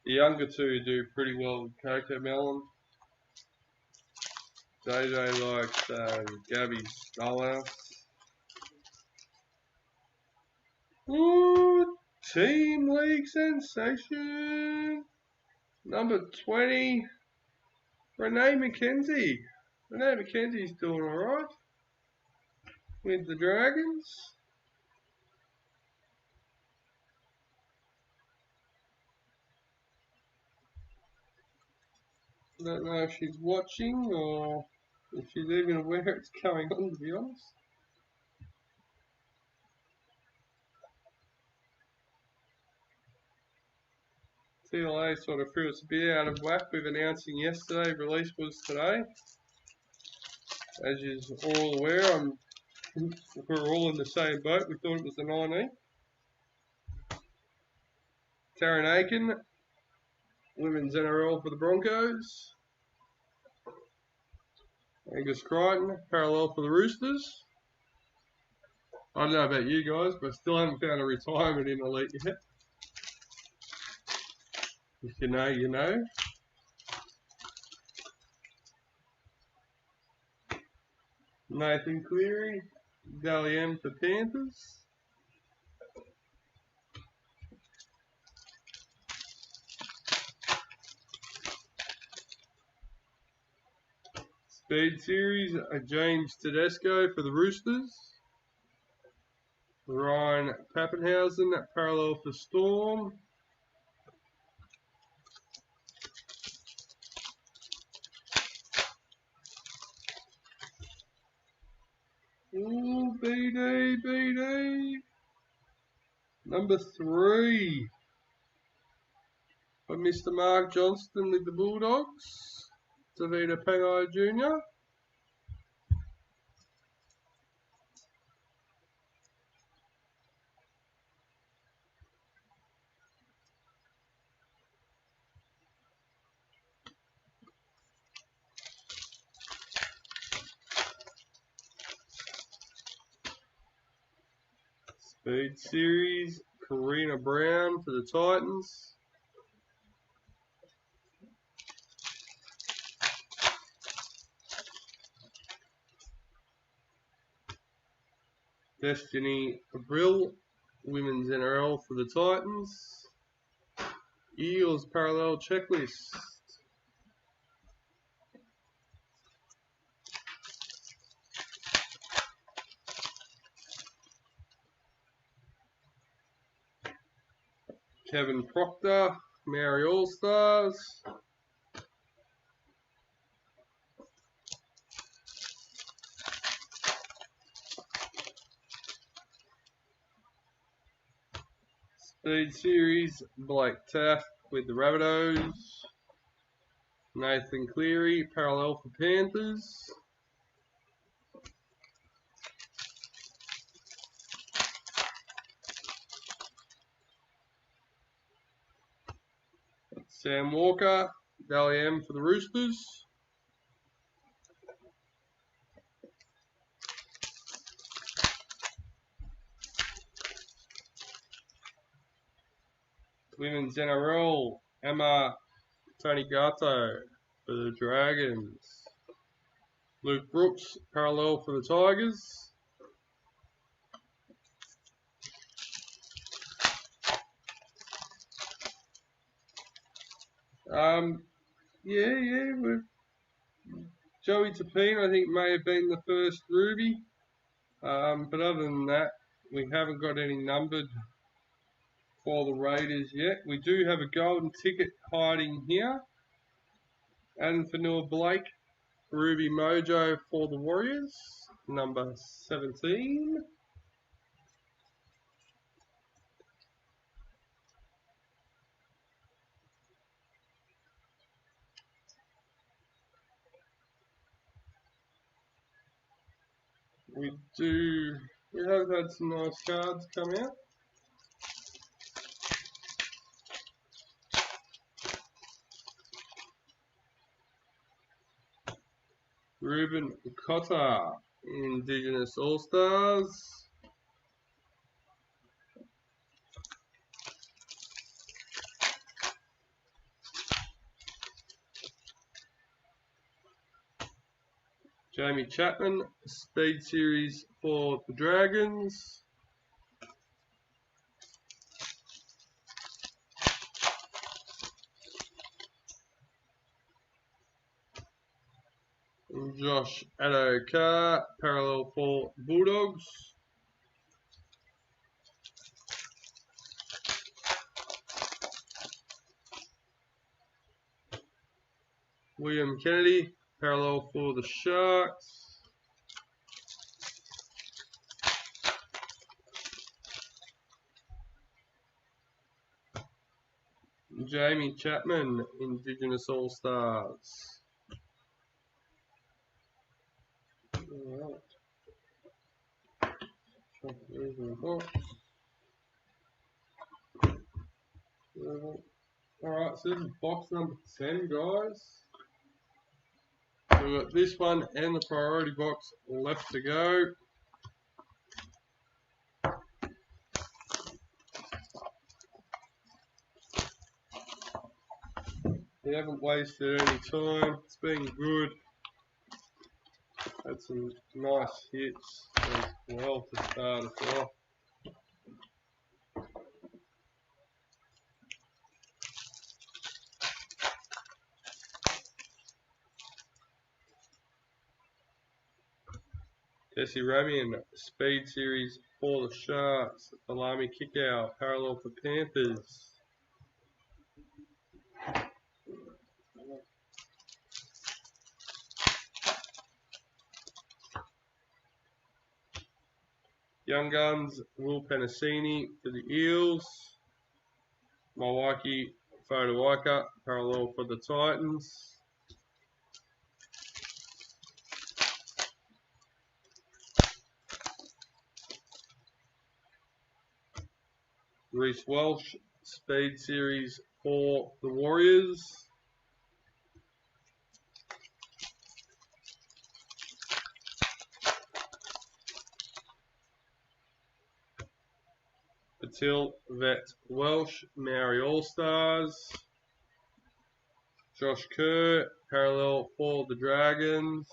The younger two do pretty well with Cocomelon. JJ likes Gabby Stonehouse. Ooh, Team League sensation. Number 20, Renee McKenzie. Renee McKenzie's doing alright with the Dragons. I don't know if she's watching or if she's even aware it's going on, to be honest. TLA sort of threw us a bit out of whack with announcing yesterday, release was today. As you're all aware, we're all in the same boat. We thought it was the 19th. Taryn Aiken, Women's NRL for the Broncos. Angus Crichton, parallel for the Roosters. I don't know about you guys, but I still haven't found a retirement in Elite yet. If you know, you know. Nathan Cleary, Dally M for Panthers. Speed Series, James Tedesco for the Roosters. Ryan Pappenhausen, parallel for Storm. Ooh, BD. Number 3. For Mr. Mark Johnston with the Bulldogs. Davida Pangai Jr. Speed Series, Karina Brown for the Titans. Destiny Abril, Women's NRL for the Titans. Eels parallel checklist. Kevin Proctor, Maori All-Stars. Speed Series, Blake Taft with the Rabbitohs. Nathan Cleary, parallel for Panthers. Sam Walker, Dally M for the Roosters. Women's NRL, Emma Tony Gatto for the Dragons. Luke Brooks, parallel for the Tigers. With Joey Tapine, I think may have been the first Ruby. But other than that, we haven't got any numbered for the Raiders yet. We do have a golden ticket hiding here. Adam Fanua Blake, Ruby Mojo for the Warriors, number 17. We have had some nice cards come out. Ruben Cotter, Indigenous All-Stars. Jamie Chapman, Speed Series for the Dragons. Josh Addo-Carr, parallel for Bulldogs. William Kennedy, parallel for the Sharks. Jamie Chapman, Indigenous All-Stars. Alright, so this is box number 10, guys. We've got this one and the priority box left to go. We haven't wasted any time. It's been good. Had some nice hits as well to start us off. Jesse Ramian, Speed Series for the Sharks. Alami Kickout, parallel for Panthers. Young Guns, Will Penasini for the Eels. Milwaukee Fodawaika, parallel for the Titans. Reece Welsh, Speed Series for the Warriors. Patil Vet Welsh, Maori All-Stars. Josh Kerr, parallel for the Dragons.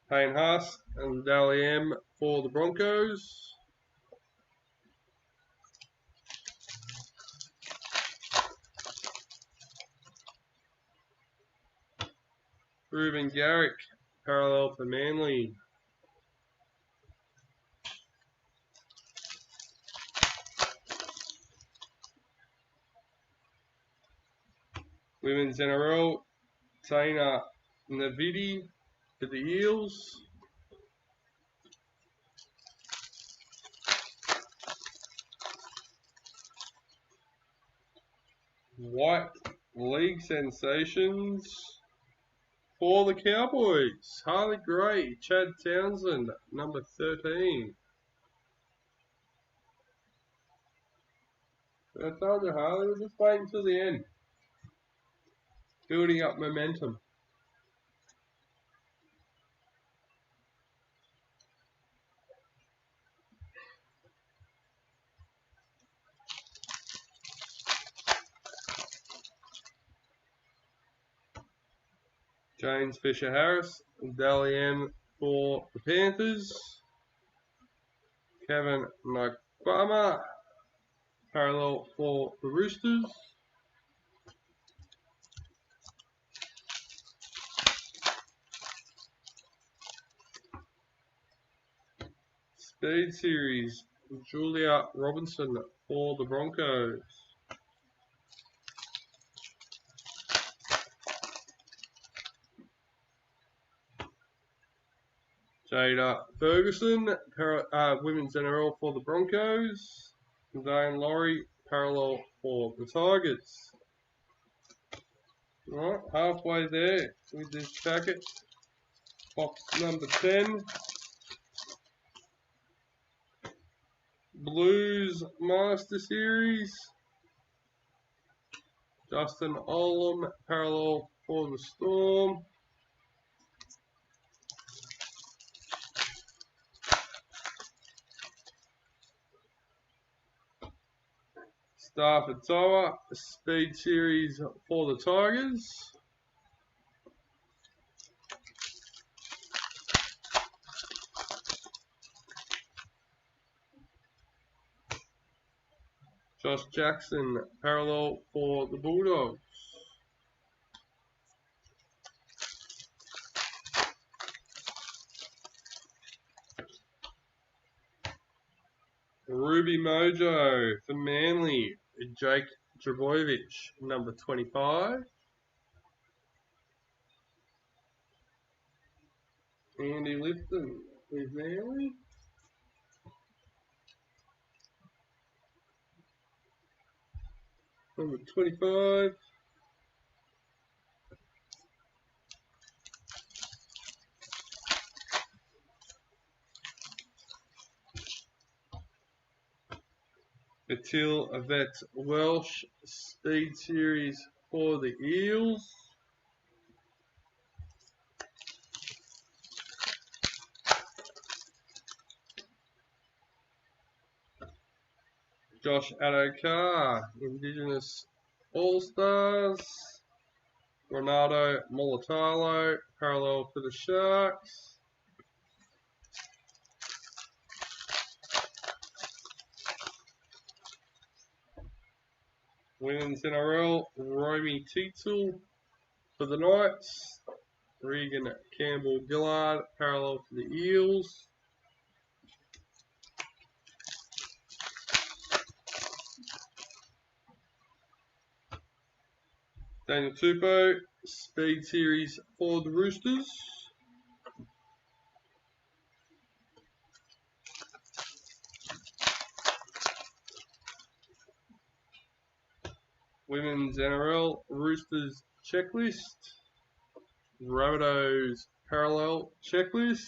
Payne Haas and Dally M for the Broncos. Ruben Garrick, parallel for Manly. Women's NRL, Taina Navidi for the Eels. White League sensations for the Cowboys. Harley Gray, Chad Townsend, number 13. I told you, Harley, we're just waiting till the end. Building up momentum. James Fisher-Harris, Dally M for the Panthers. Kevin Nakwama, parallel for the Roosters. Speed Series, Julia Robinson for the Broncos. Jada Ferguson, Women's NRL for the Broncos. Zane Laurie, parallel for the Tigers. Right, halfway there with this packet. Box number 10. Blues Master Series. Justin Olam, parallel for the Storm. Stafford Toa, Speed Series for the Tigers. Josh Jackson, parallel for the Bulldogs. Ruby Mojo for Manly, Jake Trbojevic, number 25. Andy Lifton with Manly. Number 25. Atil Avet Welsh, Speed Series for the Eels. Josh Adokar, Indigenous All-Stars. Ronaldo Mulatalo, parallel for the Sharks. Women's NRL, Romy Teetsel for the Knights. Regan Campbell-Gillard, parallel for the Eels. Daniel Tupou, Speed Series for the Roosters. Women's NRL, Roosters Checklist. Rabbitohs Parallel Checklist.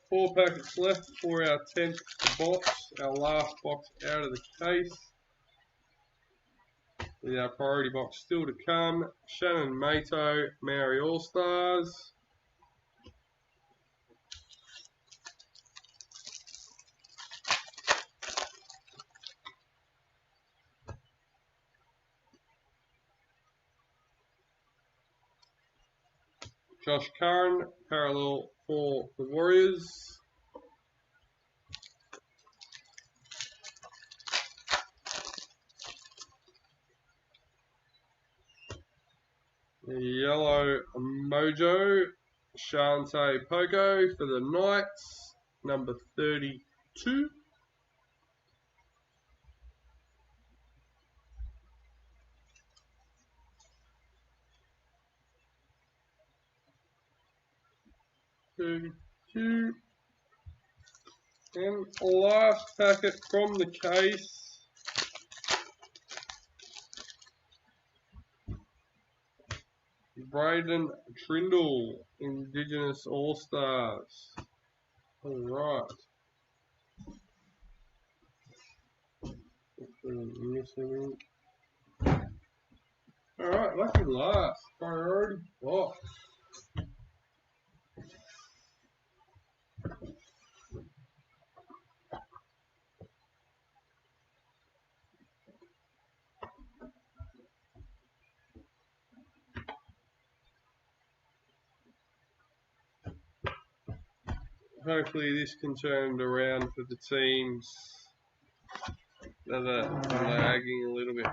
4 packets left for our 10th box, our last box out of the case. With our priority box still to come, Shannon Mato, Maori All-Stars. Josh Curran, parallel for the Warriors. Yellow Mojo, Shante Poco for the Knights, number 32. 32. And last packet from the case. Braden Trindle, Indigenous All-Stars. Alright. Missing. Alright, lucky last. Priority box. Hopefully this can turn it around for the teams that are lagging a little bit.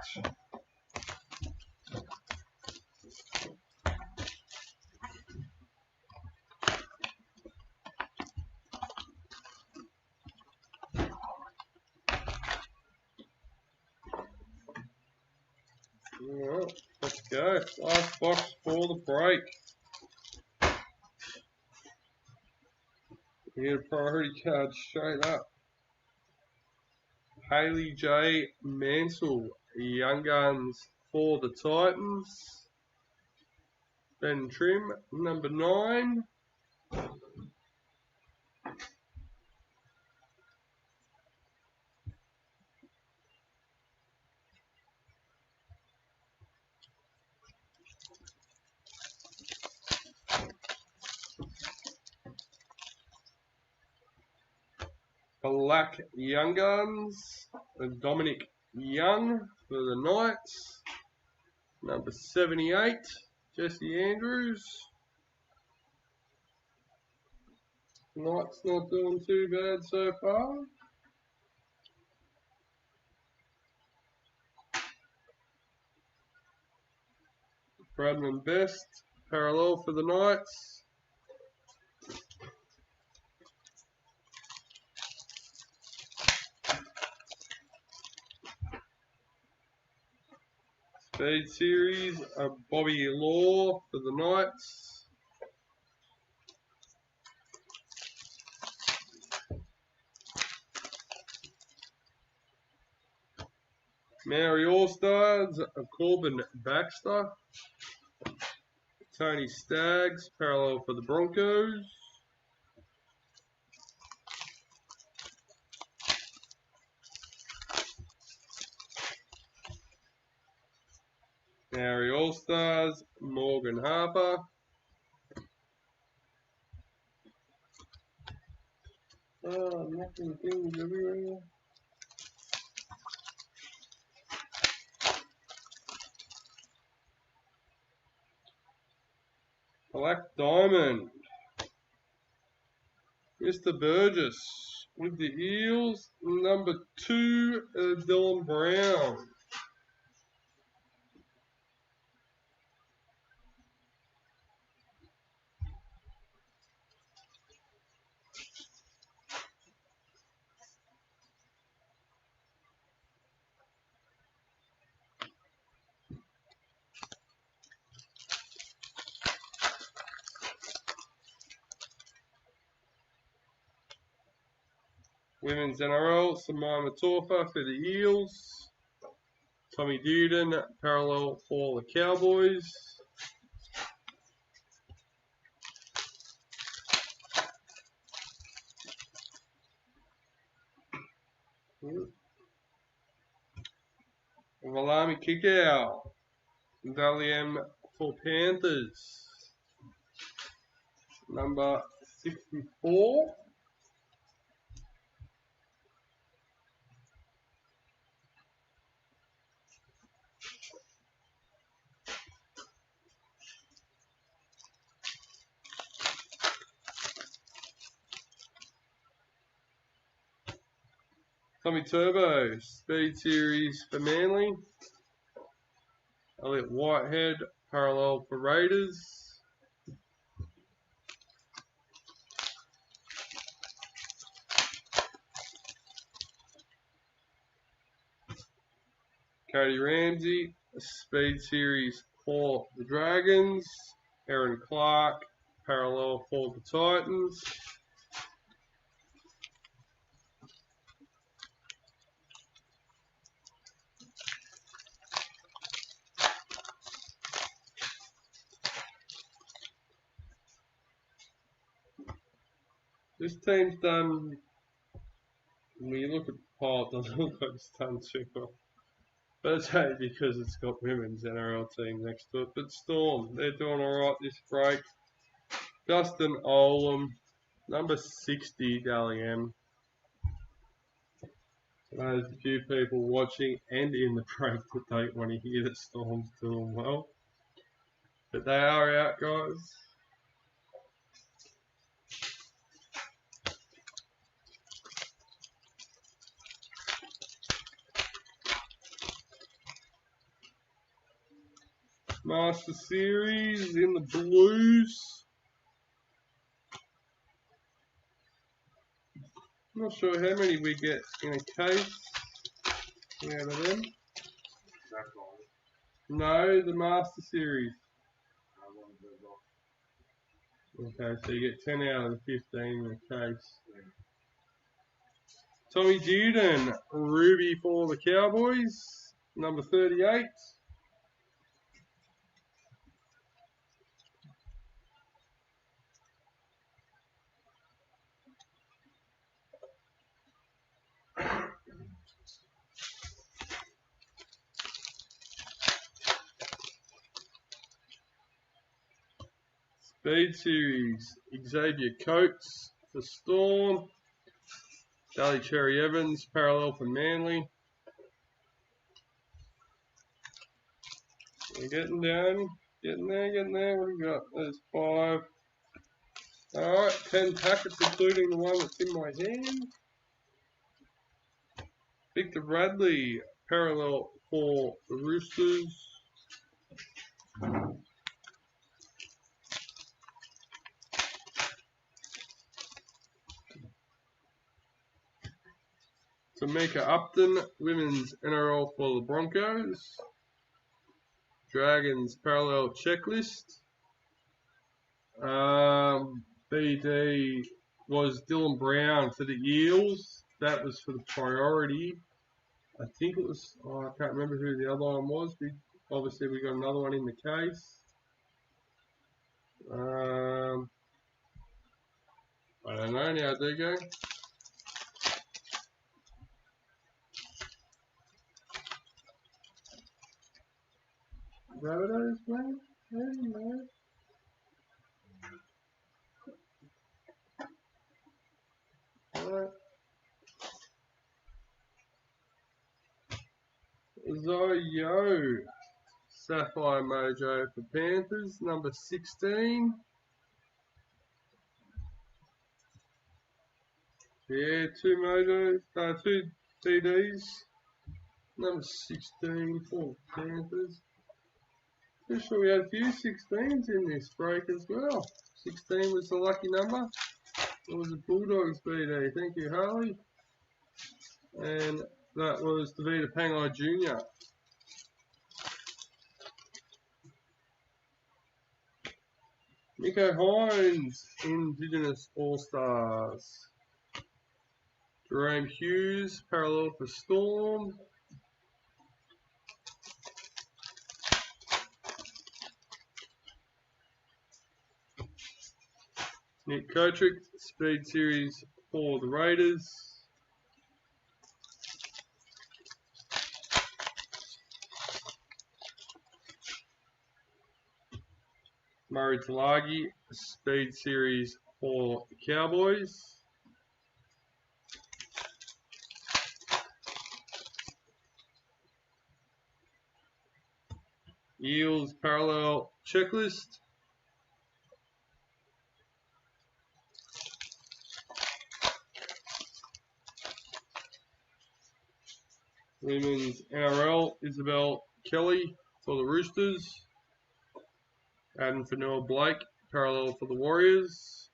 Alright, let's go. Last box for the break. We get a priority card straight up. Haley J. Mansell, Young Guns for the Titans. Ben Trim, number 9. Black Young Guns, Dominic Young for the Knights. Number 78, Jesse Andrews. Knights not doing too bad so far. Bradman Best, parallel for the Knights. Speed Series, Bobby Law for the Knights. Maori All-Stars, Corbin Baxter. Tony Staggs, parallel for the Broncos. Maori All-Stars, Morgan Harper. Oh, nothing things everywhere. Black Diamond. Mr. Burgess with the Eels. Number 2, Dylan Brown. Women's NRL, Samai Matorfa for the Eels. Tommy Duden, parallel for the Cowboys. Valami Kikau, Dalian for Panthers. Number 64. Tommy Turbo, Speed Series for Manly. Elliot Whitehead, parallel for Raiders. Cody Ramsey, Speed Series for the Dragons. Aaron Clark, parallel for the Titans. This team's done, when you look at the pile, it doesn't look like it's done too well. But it's only because it's got women's NRL team next to it. But Storm, they're doing alright this break. Justin Olam, number 60, Dally M. There's a few people watching and in the break that don't want to hear that Storm's doing well. But they are out, guys. Master Series in the Blues. I'm not sure how many we get in a case out of them. No, the Master Series. Okay, so you get 10 out of the 15 in a case. Tommy Duden, Ruby for the Cowboys, number 38. Speed Series, Xavier Coates for Storm. Daly Cherry Evans, parallel for Manly. We're getting down, getting there. What do we got? There's 5. Alright, 10 packets, including the one that's in my hand. Victor Bradley, parallel for the Roosters. Tamika Upton, women's NRL for the Broncos. Dragons parallel checklist. BD was Dylan Brown for the Eels. That was for the priority. I think it was, I can't remember who the other one was. Obviously we got another one in the case. I don't know now, do you go? Rabbitohs, man? I don't know. Alright. Zoyo, Sapphire Mojo for Panthers, number 16. Yeah, 2 Mojos, 2 CDs. Number 16 for Panthers. Pretty sure we had a few 16s in this break as well. 16 was the lucky number. It was a Bulldogs BD. Thank you, Harley. And that was Davida Pangai Jr. Nico Hines, Indigenous All-Stars. Jerome Hughes, parallel for Storm. Nick Kotrick, Speed Series for the Raiders. Murray Talagi, Speed Series for the Cowboys. Eels parallel checklist. Women's NRL, Isabel Kelly for the Roosters. Adam Fanua Blake, parallel for the Warriors.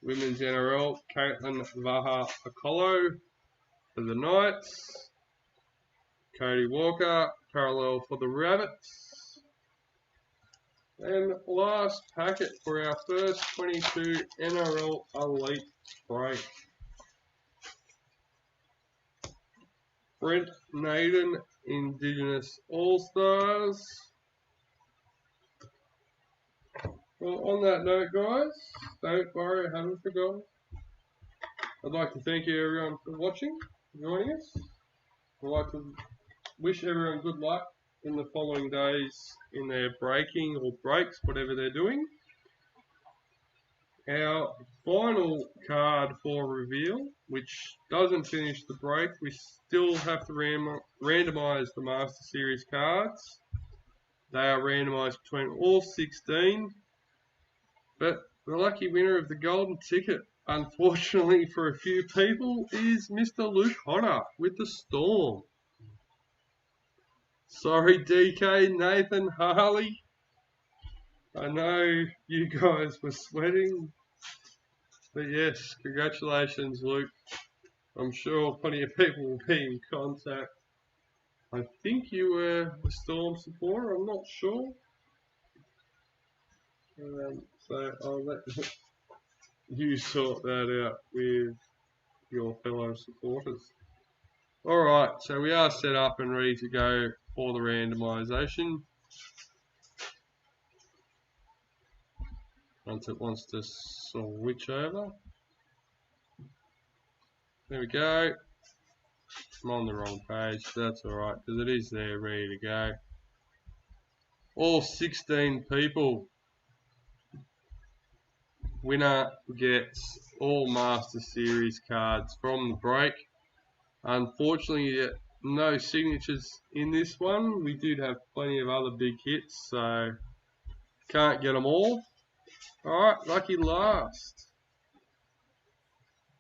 Women's NRL, Caitlin Vaha Akolo for the Knights. Cody Walker, parallel for the Rabbits. And last packet for our first 22 NRL Elite break. Brent Naden, Indigenous All-Stars. Well, on that note, guys, don't worry, I haven't forgotten. I'd like to thank you everyone for watching, joining us. I'd like to wish everyone good luck in the following days in their breaking or breaks, whatever they're doing. Our final card for reveal, which doesn't finish the break, we still have to randomise the Master Series cards. They are randomised between all 16, but the lucky winner of the golden ticket, unfortunately for a few people, is Mr. Luke Hodder with the Storm. Sorry, DK, Nathan, Harley. I know you guys were sweating. But yes, congratulations, Luke. I'm sure plenty of people will be in contact. I think you were a Storm supporter, I'm not sure. So I'll let you sort that out with your fellow supporters. Alright, so we are set up and ready to go for the randomisation. Once it wants to switch over. There we go. I'm on the wrong page, that's alright, because it is there ready to go. All 16 people. Winner gets all Master Series cards from the break. Unfortunately, no signatures in this one. We did have plenty of other big hits, so can't get them all. Alright, lucky last.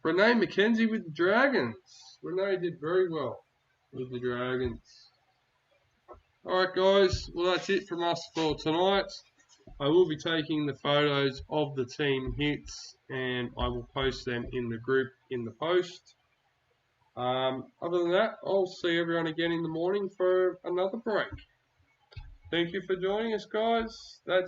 Renee McKenzie with the Dragons. Renee did very well with the Dragons. Alright guys, well that's it from us for tonight. I will be taking the photos of the team hits and I will post them in the group in the post. Other than that, I'll see everyone again in the morning for another break. Thank you for joining us, guys. That's